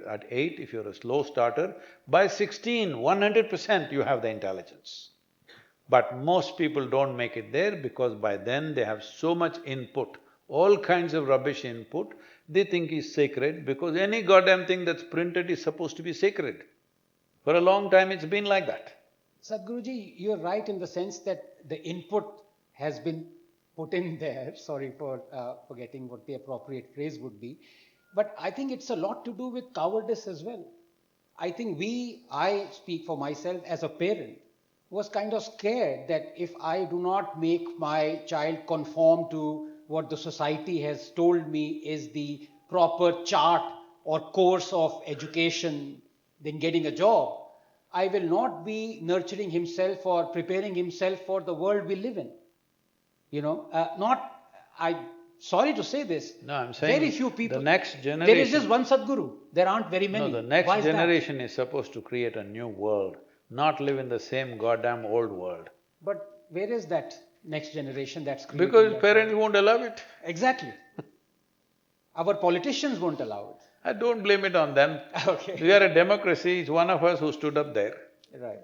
at 8, if you're a slow starter, by 16, 100% you have the intelligence. But most people don't make it there because by then they have so much input, all kinds of rubbish input, they think is sacred because any goddamn thing that's printed is supposed to be sacred. For a long time it's been like that. Sadhguruji, you're right in the sense that the input has been put in there. Sorry for forgetting what the appropriate phrase would be. But I think it's a lot to do with cowardice as well. I think I speak for myself as a parent, was kind of scared that if I do not make my child conform to what the society has told me is the proper chart or course of education, then getting a job, I will not be nurturing himself or preparing himself for the world we live in. Sorry to say this, No, I'm very saying few people. the next There is just generation… one Sadhguru. There aren't very many. No, the next Why is that? generation is supposed to create a new world, not live in the same goddamn old world. But where is that next generation that's creating Because that parents world? won't allow it. Exactly. Our politicians won't allow it. I don't blame it on them. Okay. We are a democracy, it's one of us who stood up there. Right.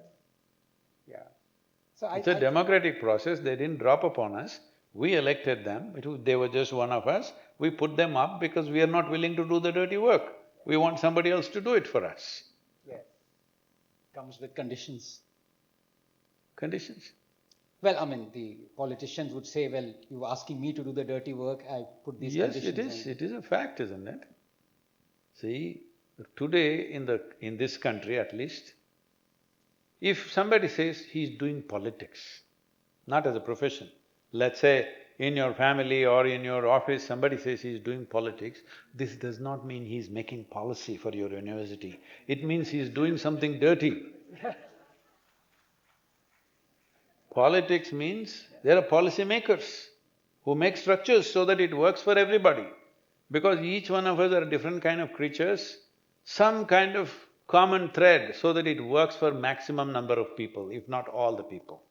Yeah. So It's a democratic process, they didn't drop upon us. We elected them, they were just one of us. We put them up because we are not willing to do the dirty work. We want somebody else to do it for us. Yeah. Comes with conditions. Conditions. Well, I mean, the politicians would say, well, you were asking me to do the dirty work, I put these Yes, conditions in. it is a fact, isn't it? See, today in this country at least, if somebody says he's doing politics, not as a profession, let's say in your family or in your office somebody says he's doing politics, this does not mean he's making policy for your university. It means he's doing something dirty. Politics means there are policy makers who make structures so that it works for everybody. Because each one of us are different kind of creatures, some kind of common thread so that it works for maximum number of people, if not all the people.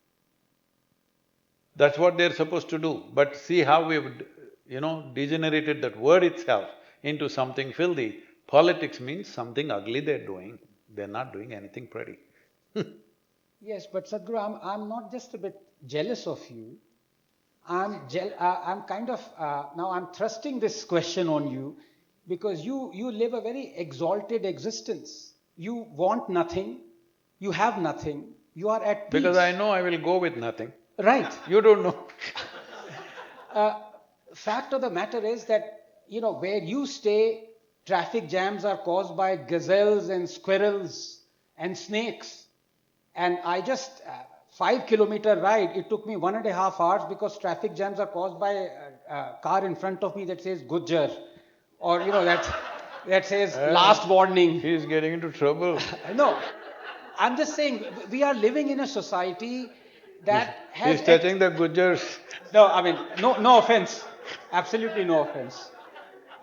That's what they're supposed to do. But see how we've, degenerated that word itself into something filthy. Politics means something ugly they're doing. They're not doing anything pretty. Yes, but Sadhguru, I'm not just a bit jealous of you. I'm kind of… now I'm thrusting this question on you because you live a very exalted existence. You want nothing, you have nothing, you are at peace. Because I know I will go with nothing. Right. You don't know. Fact of the matter is that, where you stay, traffic jams are caused by gazelles and squirrels and snakes. And I just… 5-kilometer ride, it took me 1.5 hours because traffic jams are caused by a car in front of me that says Gujar, or that says last warning. He's getting into trouble. No, I'm just saying, we are living in a society that has… He's touching the Gujars. No, I mean, no offense, absolutely no offense.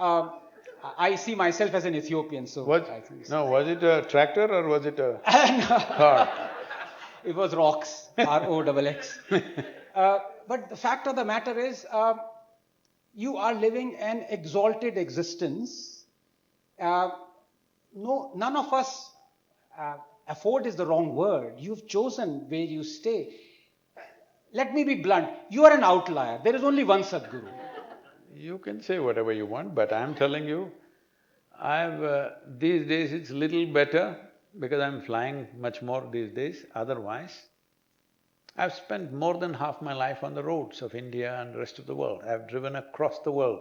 I see myself as an Ethiopian, so… Was it a tractor or was it a car? It was rocks, ROXX. But the fact of the matter is, you are living an exalted existence. None of us… afford is the wrong word. You've chosen where you stay. Let me be blunt, you are an outlier. There is only one Sadhguru. You can say whatever you want, but I'm telling you, these days it's little better because I'm flying much more these days. Otherwise, I've spent more than half my life on the roads of India and the rest of the world. I've driven across the world,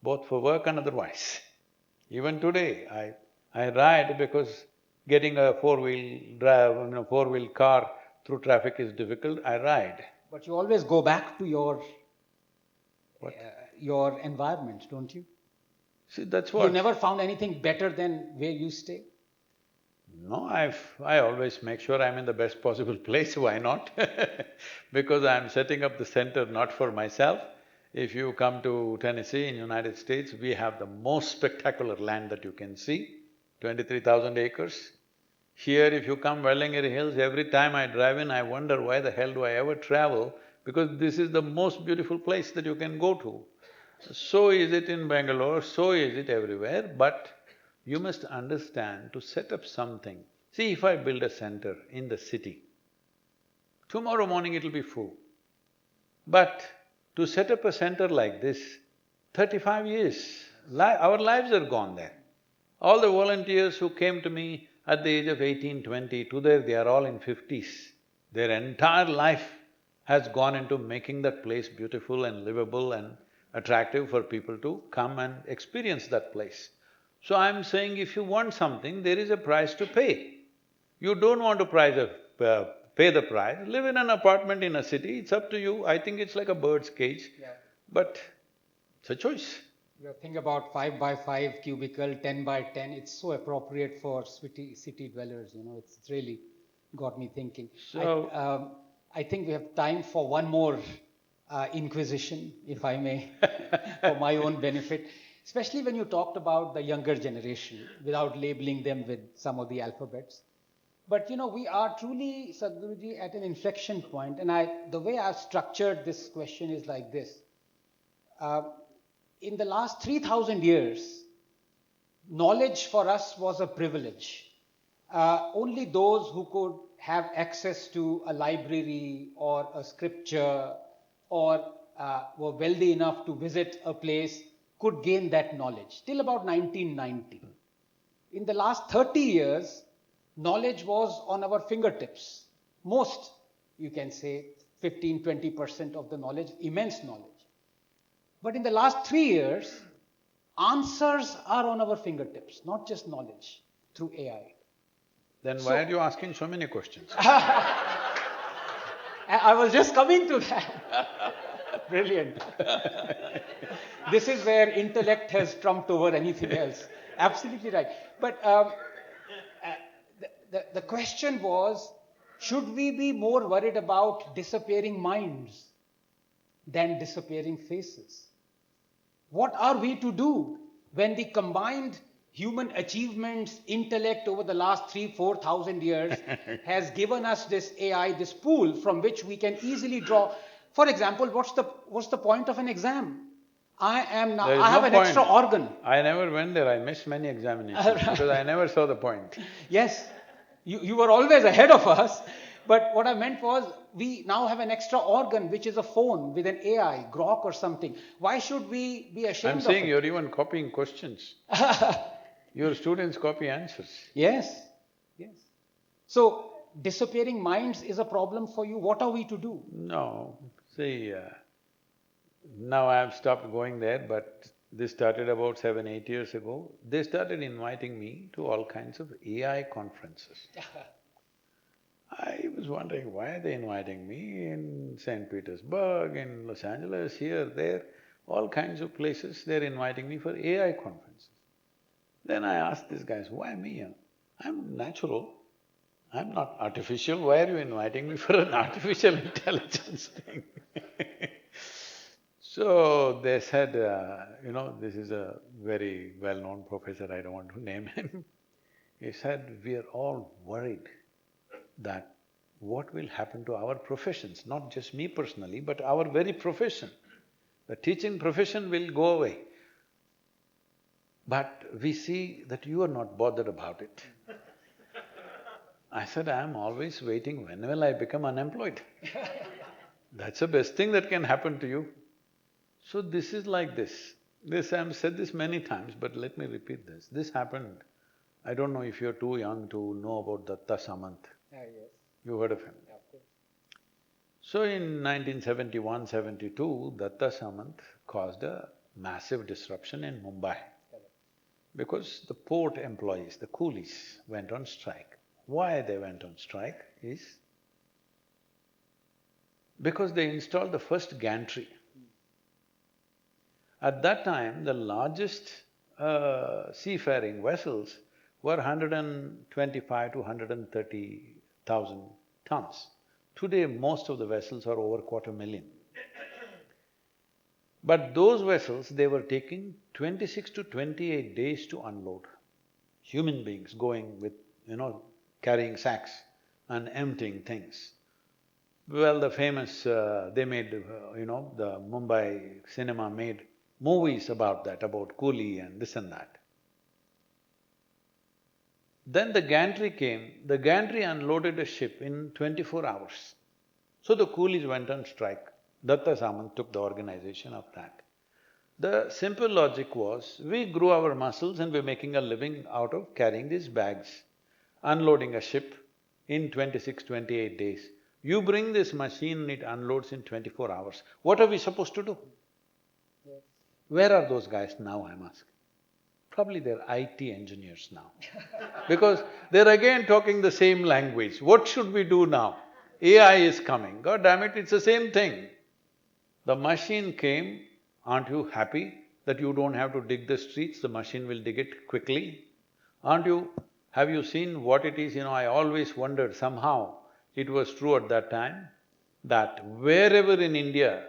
both for work and otherwise. Even today, I ride because getting a four-wheel drive, four-wheel car through traffic is difficult, I ride. But you always go back to your environment, don't you? See, that's what… You never found anything better than where you stay? No, I always make sure I'm in the best possible place, why not? Because I'm setting up the center not for myself. If you come to Tennessee in United States, we have the most spectacular land that you can see, 23,000 acres. Here, if you come Wellingary Hills, every time I drive in, I wonder why the hell do I ever travel, because this is the most beautiful place that you can go to. So is it in Bangalore, so is it everywhere, but you must understand to set up something. See, if I build a center in the city, tomorrow morning it'll be full. But to set up a center like this, 35 years Our lives are gone there. All the volunteers who came to me at the age of 18, 20, today they are all in 50s. Their entire life has gone into making that place beautiful and livable and attractive for people to come and experience that place. So I'm saying if you want something, there is a price to pay. You don't want to pay the price, live in an apartment in a city, it's up to you. I think it's like a bird's cage, Yeah. but it's a choice. You think about 5 by 5 cubicle, 10 by 10. It's so appropriate for city dwellers. It's really got me thinking. So, I think we have time for one more inquisition, if I may, for my own benefit. Especially when you talked about the younger generation, without labeling them with some of the alphabets. But we are truly, Sadhguruji, at an inflection point, and the way I've structured this question is like this. Uh, in the last 3,000 years, knowledge for us was a privilege. Only those who could have access to a library or a scripture or were wealthy enough to visit a place could gain that knowledge, till about 1990. In the last 30 years, knowledge was on our fingertips. Most, you can say, 15–20% of the knowledge, immense knowledge. But in the last 3 years, answers are on our fingertips, not just knowledge, through AI. then why are you asking so many questions? I was just coming to that. Brilliant. This is where intellect has trumped over anything else. Absolutely right. But the question was, should we be more worried about disappearing minds than disappearing faces? What are we to do when the combined human achievements, intellect over the last 3–4,000 years has given us this AI, this pool from which we can easily draw? For example, what's the point of an exam? I have an extra organ. I never went there, I missed many examinations because I never saw the point. Yes, you were always ahead of us. But what I meant was, we now have an extra organ, which is a phone with an AI, Grok or something. Why should we be ashamed of it? I'm saying you're even copying questions. Your students copy answers. Yes, yes. So, disappearing minds is a problem for you. What are we to do? No, see, now I've stopped going there, but this started about 7–8 years ago. They started inviting me to all kinds of AI conferences. I was wondering, why are they inviting me in St. Petersburg, in Los Angeles, here, there, all kinds of places, they're inviting me for AI conferences. Then I asked these guys, why me? I'm natural, I'm not artificial, why are you inviting me for an artificial intelligence thing? So they said, this is a very well-known professor, I don't want to name him. He said, we are all worried that what will happen to our professions, not just me personally, but our very profession. The teaching profession will go away. But we see that you are not bothered about it. I said, I'm always waiting, when will I become unemployed? That's the best thing that can happen to you. So this is like this. I've said this many times, but let me repeat this. This happened, I don't know if you're too young to know about Datta Samant. Yes. You heard of him? Yeah, of course. So in 1971–72, Datta Samant caused a massive disruption in Mumbai because the port employees, the coolies, went on strike. Why they went on strike is because they installed the first gantry. At that time, the largest seafaring vessels were 125 to 130,000 tons. Today, most of the vessels are over 250,000. But those vessels, they were taking 26 to 28 days to unload. Human beings going with, carrying sacks and emptying things. Well, the famous… they made, the Mumbai cinema made movies about that, about coolie and this and that. Then the gantry came, the gantry unloaded a ship in 24 hours. So the coolies went on strike. Datta Samant took the organization of that. The simple logic was, we grew our muscles and we're making a living out of carrying these bags, unloading a ship in 26, 28 days. You bring this machine and it unloads in 24 hours. What are we supposed to do? Where are those guys now, I'm asking? Probably they're IT engineers now. Because they're again talking the same language. What should we do now? AI is coming, God damn it, it's the same thing. The machine came, aren't you happy that you don't have to dig the streets, the machine will dig it quickly? Have you seen what it is? I always wondered, somehow it was true at that time, that wherever in India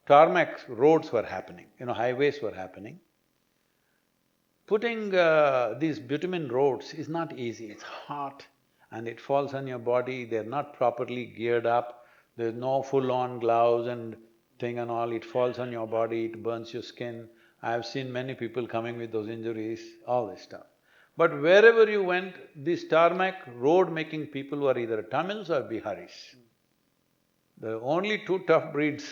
tarmac roads were happening, highways were happening, putting these bitumen roads is not easy, it's hot and it falls on your body, they're not properly geared up, there's no full-on gloves and thing and all, it falls on your body, it burns your skin. I've seen many people coming with those injuries, all this stuff. But wherever you went, these tarmac road-making people were either Tamils or Biharis. The only two tough breeds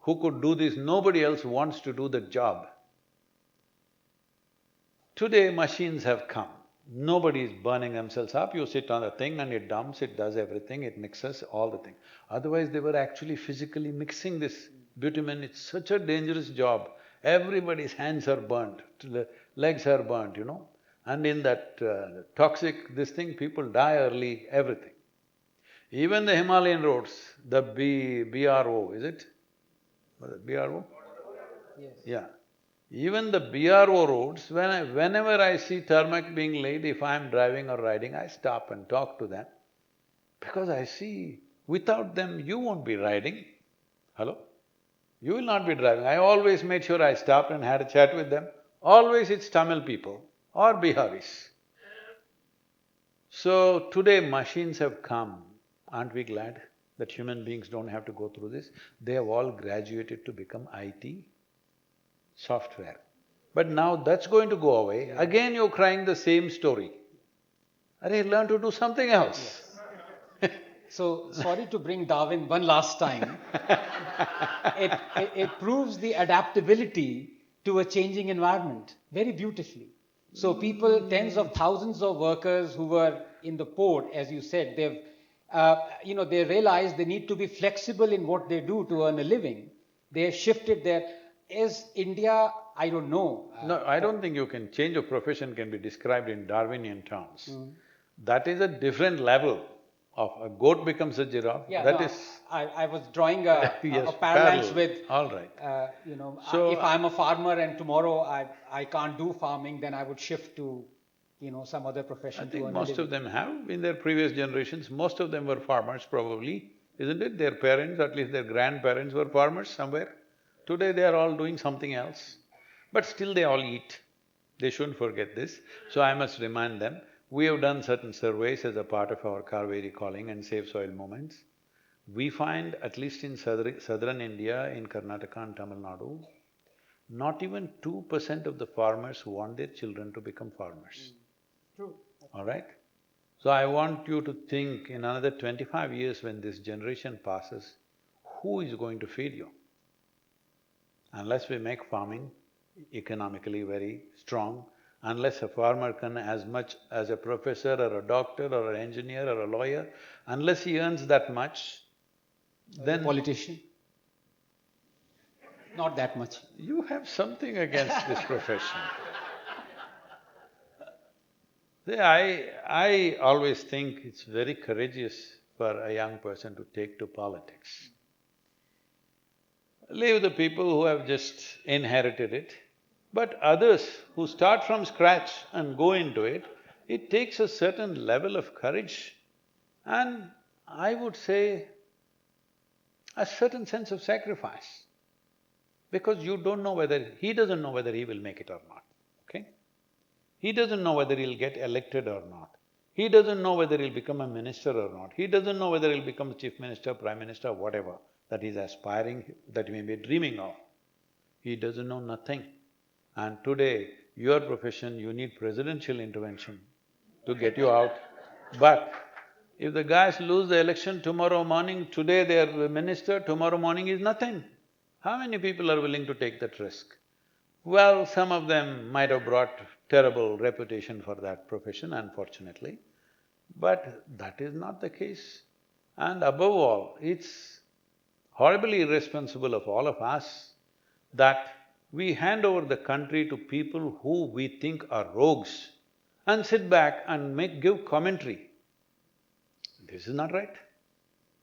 who could do this, nobody else wants to do the job. Today machines have come, nobody is burning themselves up, you sit on a thing and it dumps, it does everything, it mixes all the thing. Otherwise they were actually physically mixing this bitumen, it's such a dangerous job. Everybody's hands are burnt, the legs are burnt, and in that toxic this thing, people die early, everything. Even the Himalayan roads, the BRO, is it? Was it BRO? Yes. Yeah. Even the BRO roads, whenever I see tarmac being laid, if I'm driving or riding, I stop and talk to them. Because I see, without them, you won't be riding. Hello? You will not be driving. I always made sure I stopped and had a chat with them. Always it's Tamil people or Biharis. So today machines have come. Aren't we glad that human beings don't have to go through this? They have all graduated to become IT, software. But now that's going to go away, again you're crying the same story. Arey, learn to do something else. So, sorry to bring Darwin one last time. It proves the adaptability to a changing environment very beautifully. So people, tens of thousands of workers who were in the port, as you said, they realized they need to be flexible in what they do to earn a living. They shifted their… Is India… I don't know. No, I don't think you can… change of profession can be described in Darwinian terms. That is a different level of a goat becomes a giraffe, Yeah, I was drawing a yes, parallels parallel. with… All right. So, if I'm a farmer and tomorrow I can't do farming, then I would shift to, some other profession. I think most of them have, in their previous generations, most of them were farmers probably, isn't it? Their parents, at least their grandparents were farmers somewhere. Today they are all doing something else, but still they all eat. They shouldn't forget this. So I must remind them, we have done certain surveys as a part of our Karveri calling and Save Soil movements. We find, at least in southern India, in Karnataka and Tamil Nadu, not even 2% of the farmers want their children to become farmers. True. All right? So I want you to think, in another 25 years when this generation passes, who is going to feed you? Unless we make farming economically very strong, unless a farmer can as much as a professor or a doctor or an engineer or a lawyer, unless he earns that much, then… Politician? Not that much. You have something against this profession. See, I always think it's very courageous for a young person to take to politics. Leave the people who have just inherited it, but others who start from scratch and go into it, it takes a certain level of courage and I would say a certain sense of sacrifice. Because you don't know whether… he doesn't know whether he will make it or not, okay? He doesn't know whether he'll get elected or not. He doesn't know whether he'll become a minister or not. He doesn't know whether he'll become chief minister, prime minister, whatever that he's aspiring, that he may be dreaming of. He doesn't know nothing. And today, your profession, you need presidential intervention to get you out. But if the guys lose the election tomorrow morning, today they are the minister, tomorrow morning is nothing. How many people are willing to take that risk? Well, some of them might have brought terrible reputation for that profession, unfortunately, but that is not the case. And above all, it's horribly irresponsible of all of us that we hand over the country to people who we think are rogues and sit back and give commentary. This is not right.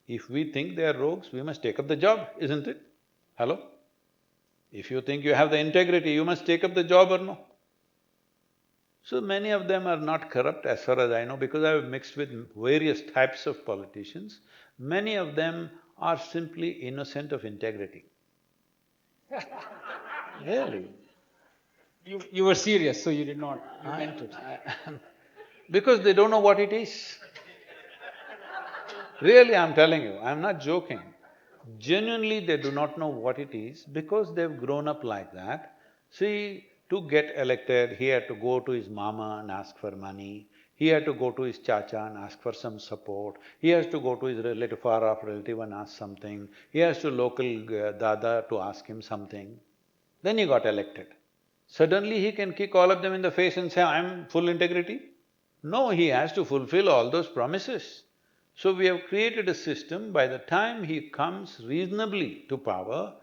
If we think they are rogues, we must take up the job, isn't it? Hello? If you think you have the integrity, you must take up the job or no? So many of them are not corrupt as far as I know, because I have mixed with various types of politicians. Many of them are simply innocent of integrity. Really? You were serious, so you did not… you meant it. Because they don't know what it is. Really, I'm telling you, I'm not joking. Genuinely, they do not know what it is because they've grown up like that. See, to get elected, he had to go to his mama and ask for money. He had to go to his chacha and ask for some support. He has to go to his relative, far-off relative and ask something. He has to local dada to ask him something. Then he got elected. Suddenly he can kick all of them in the face and say, I'm full integrity? No, he has to fulfill all those promises. So we have created a system, by the time he comes reasonably to power,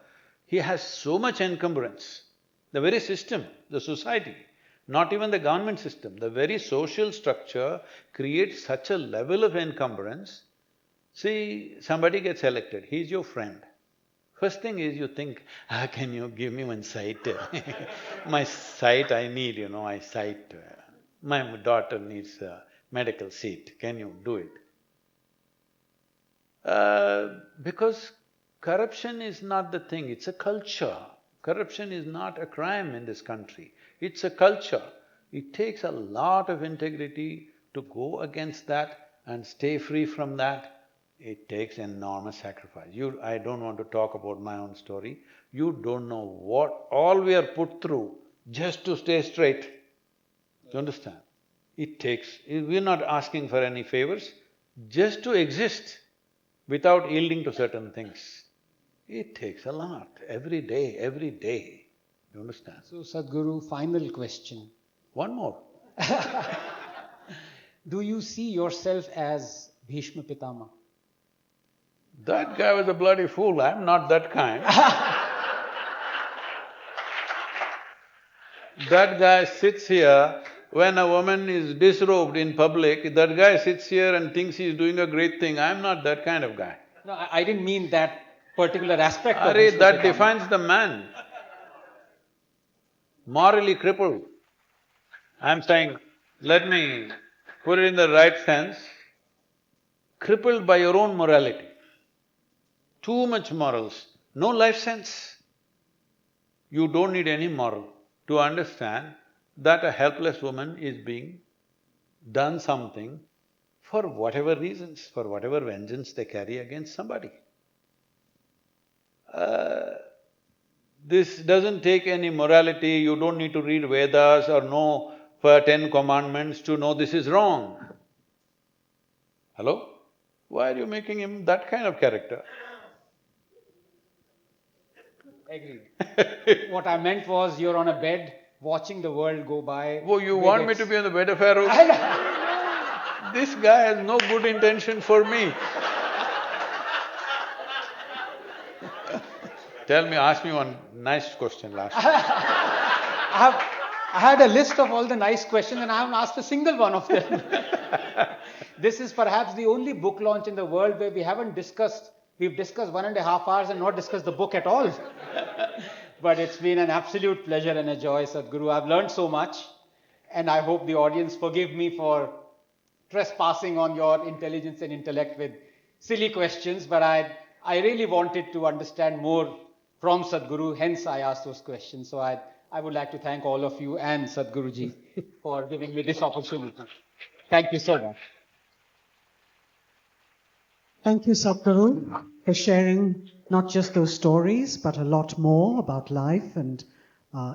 he has so much encumbrance. The very system, the society, not even the government system, the very social structure creates such a level of encumbrance. See, somebody gets elected, he's your friend. First thing is you think, can you give me one sight? My sight I need, I sight… my daughter needs a medical seat, can you do it? Because corruption is not the thing, it's a culture. Corruption is not a crime in this country, it's a culture. It takes a lot of integrity to go against that and stay free from that. It takes enormous sacrifice. I don't want to talk about my own story. You don't know what all we are put through just to stay straight. You understand? It takes… we're not asking for any favors, just to exist without yielding to certain things. It takes a lot, every day. You understand? So, Sadhguru, final question. One more. Do you see yourself as Bhishma Pitamah? That guy was a bloody fool, I'm not that kind. That guy sits here, when a woman is disrobed in public, that guy sits here and thinks he's doing a great thing. I'm not that kind of guy. No, I didn't mean that particular aspect of Arey, Bhishma that Pitamah. defines the man. Morally crippled. I'm saying, let me put it in the right sense, crippled by your own morality. Too much morals, no life sense. You don't need any moral to understand that a helpless woman is being done something for whatever reasons, for whatever vengeance they carry against somebody. This doesn't take any morality, you don't need to read Vedas or know for 10 commandments to know this is wrong. Hello? Why are you making him that kind of character? Agreed. What I meant was, you're on a bed, watching the world go by. Oh, you want me to be on the bed of arrows? This guy has no good intention for me. Tell me, ask me one nice question last. I had a list of all the nice questions and I haven't asked a single one of them. This is perhaps the only book launch in the world where we've discussed 1.5 hours and not discussed the book at all. But it's been an absolute pleasure and a joy, Sadhguru. I've learned so much, and I hope the audience forgive me for trespassing on your intelligence and intellect with silly questions, but I really wanted to understand more from Sadhguru, hence I asked those questions. So I would like to thank all of you and Sadhguruji for giving me this opportunity. Thank you so much. Thank you, Sadhguru, for sharing not just those stories, but a lot more about life and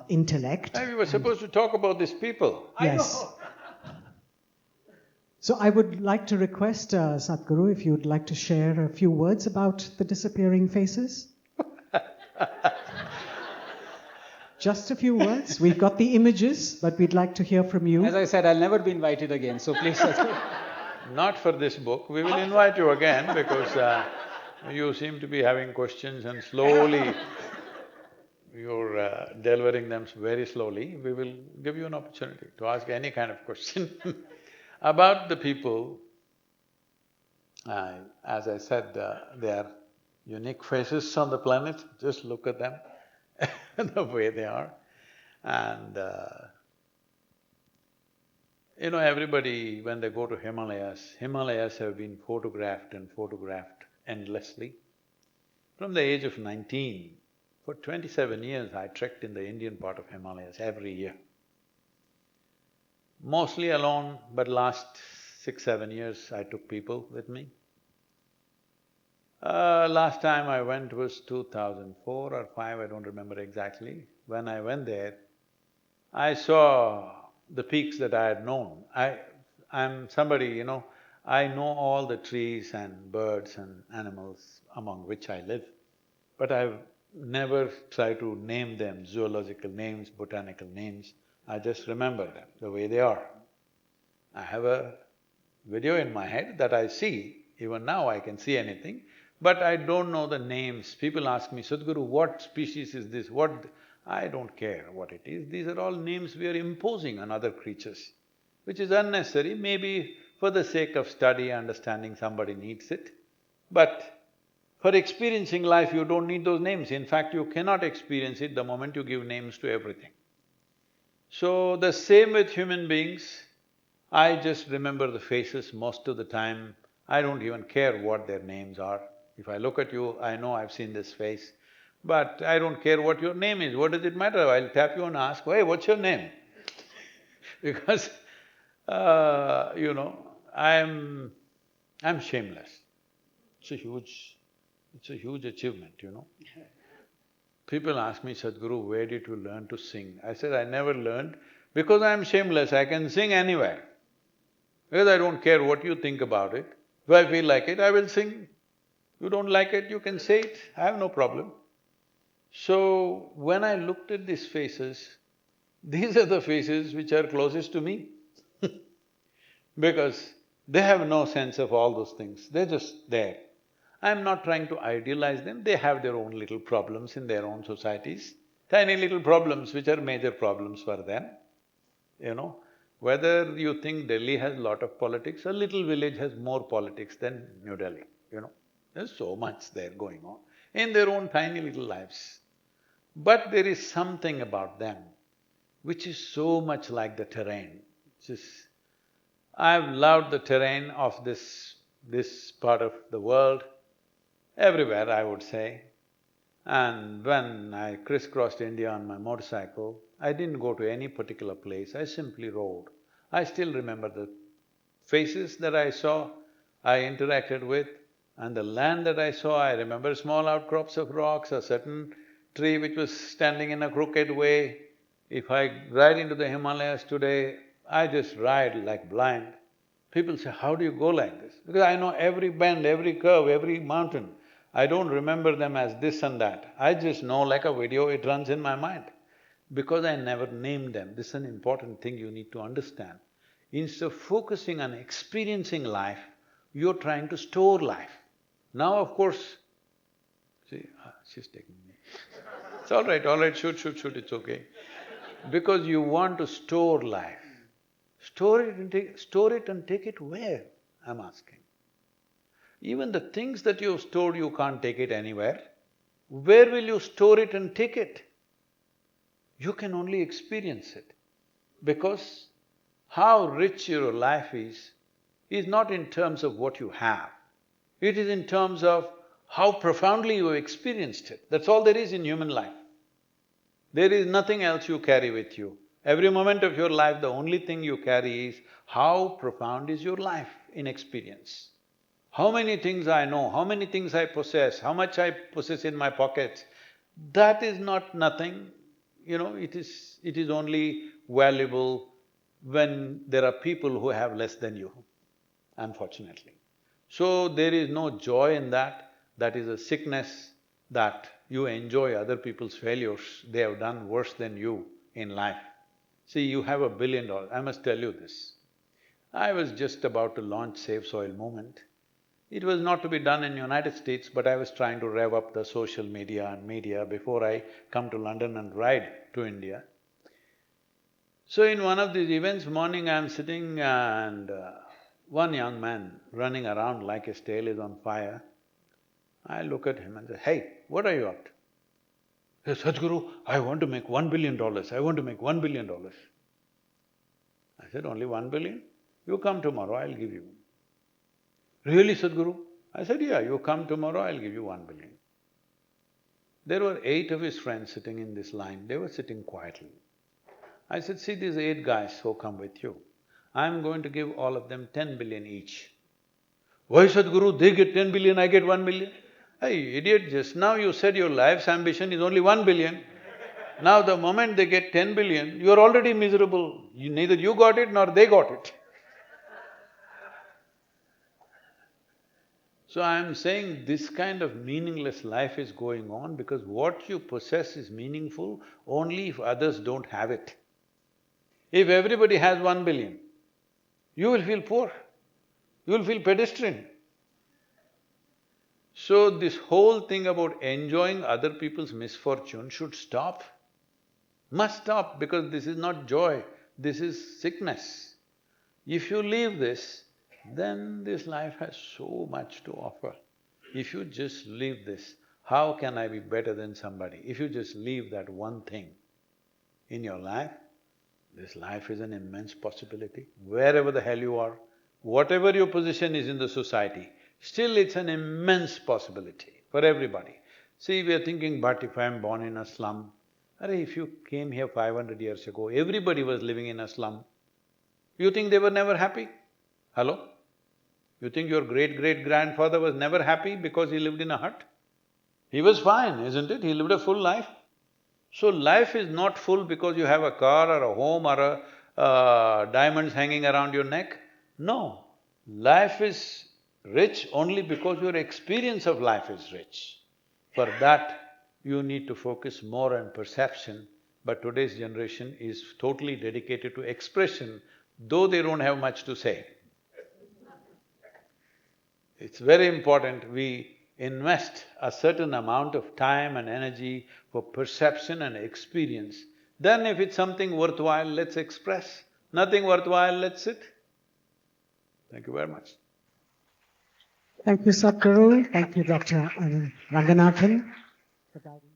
intellect. Hey, we were supposed to talk about these people. Yes. So I would like to request, Sadhguru, if you'd like to share a few words about the disappearing faces. just a few words. We've got the images, but we'd like to hear from you. As I said, I'll never be invited again, so please. Not for this book. We will invite you again because you seem to be having questions and slowly you're delivering them very slowly. We will give you an opportunity to ask any kind of question about the people. As I said, they are unique faces on the planet. Just look at them, the way they are. And everybody, when they go to Himalayas have been photographed and photographed endlessly. From the age of 19, for 27 years I trekked in the Indian part of Himalayas every year. Mostly alone, but last 6, 7 years I took people with me. Last time I went was 2004 or 5, I don't remember exactly. When I went there, I saw the peaks that I had known. I'm somebody, I know all the trees and birds and animals among which I live, but I've never tried to name them, zoological names, botanical names. I just remember them the way they are. I have a video in my head that I see, even now I can see anything, but I don't know the names. People ask me, Sadhguru, what species is this, what… I don't care what it is, these are all names we are imposing on other creatures, which is unnecessary. Maybe for the sake of study, understanding, somebody needs it. But for experiencing life, you don't need those names. In fact, you cannot experience it the moment you give names to everything. So, the same with human beings. I just remember the faces most of the time. I don't even care what their names are. If I look at you, I know I've seen this face, but I don't care what your name is. What does it matter? I'll tap you and ask, hey, what's your name? Because, I'm shameless. It's a huge achievement, People ask me, Sadhguru, where did you learn to sing? I said, I never learned because I'm shameless, I can sing anywhere. Because I don't care what you think about it. If I feel like it, I will sing. You don't like it, you can say it, I have no problem. So, when I looked at these faces, these are the faces which are closest to me because they have no sense of all those things, they're just there. I'm not trying to idealize them, they have their own little problems in their own societies, tiny little problems which are major problems for them, Whether you think Delhi has a lot of politics, a little village has more politics than New Delhi, There's so much there going on in their own tiny little lives. But there is something about them which is so much like the terrain. I've loved the terrain of this part of the world, everywhere I would say. And when I crisscrossed India on my motorcycle, I didn't go to any particular place, I simply rode. I still remember the faces that I saw, I interacted with, and the land that I saw. I remember small outcrops of rocks, a certain tree which was standing in a crooked way. If I ride into the Himalayas today, I just ride like blind. People say, how do you go like this? Because I know every bend, every curve, every mountain. I don't remember them as this and that. I just know like a video, it runs in my mind. Because I never named them, this is an important thing you need to understand. Instead of focusing on experiencing life, you're trying to store life. Now, of course, see, she's taking me. It's all right, shoot, it's okay. Because you want to store life. Store it and take it where, I'm asking. Even the things that you've stored, you can't take it anywhere. Where will you store it and take it? You can only experience it. Because how rich your life is not in terms of what you have. It is in terms of how profoundly you have experienced it. That's all there is in human life. There is nothing else you carry with you. Every moment of your life, the only thing you carry is how profound is your life in experience. How many things I know, how many things I possess, how much I possess in my pockets, that is not nothing, it is only valuable when there are people who have less than you, unfortunately. So there is no joy in that is a sickness that you enjoy other people's failures, they have done worse than you in life. See, you have $1 billion, I must tell you this. I was just about to launch Save Soil movement. It was not to be done in United States, but I was trying to rev up the social media and media before I come to London and ride to India. So in one of these events, morning I'm sitting and one young man running around like his tail is on fire. I look at him and say, "Hey, what are you up to?" He says, "Sadhguru, I want to make $1 billion, I want to make $1 billion. I said, "Only 1 billion? You come tomorrow, I'll give you." "Really, Sadhguru?" I said, "Yeah, you come tomorrow, I'll give you 1 billion. There were 8 of his friends sitting in this line, they were sitting quietly. I said, "See these 8 guys who come with you, I'm going to give all of them 10 billion each." "Why, Sadhguru, they get 10 billion, I get 1 billion? Hey, idiot, just now you said your life's ambition is only 1 billion. Now the moment they get 10 billion, you're already miserable. Neither you got it nor they got it." So I'm saying this kind of meaningless life is going on because what you possess is meaningful only if others don't have it. If everybody has 1 billion, you will feel poor, you will feel pedestrian. So this whole thing about enjoying other people's misfortune should stop. Must stop because this is not joy, this is sickness. If you leave this, then this life has so much to offer. If you just leave this, how can I be better than somebody? If you just leave that one thing in your life, this life is an immense possibility. Wherever the hell you are, whatever your position is in the society, still it's an immense possibility for everybody. See, we are thinking, but if I'm born in a slum, if you came here 500 years ago, everybody was living in a slum. You think they were never happy? Hello? You think your great-great-grandfather was never happy because he lived in a hut? He was fine, isn't it? He lived a full life. So life is not full because you have a car or a home or diamonds hanging around your neck. No, life is rich only because your experience of life is rich. For that, you need to focus more on perception, but today's generation is totally dedicated to expression, though they don't have much to say. It's very important we invest a certain amount of time and energy for perception and experience. Then if it's something worthwhile, let's express. Nothing worthwhile, let's sit. Thank you very much. Thank you, Sadhguru. Thank you, Dr. Anand Ranganathan, for guiding.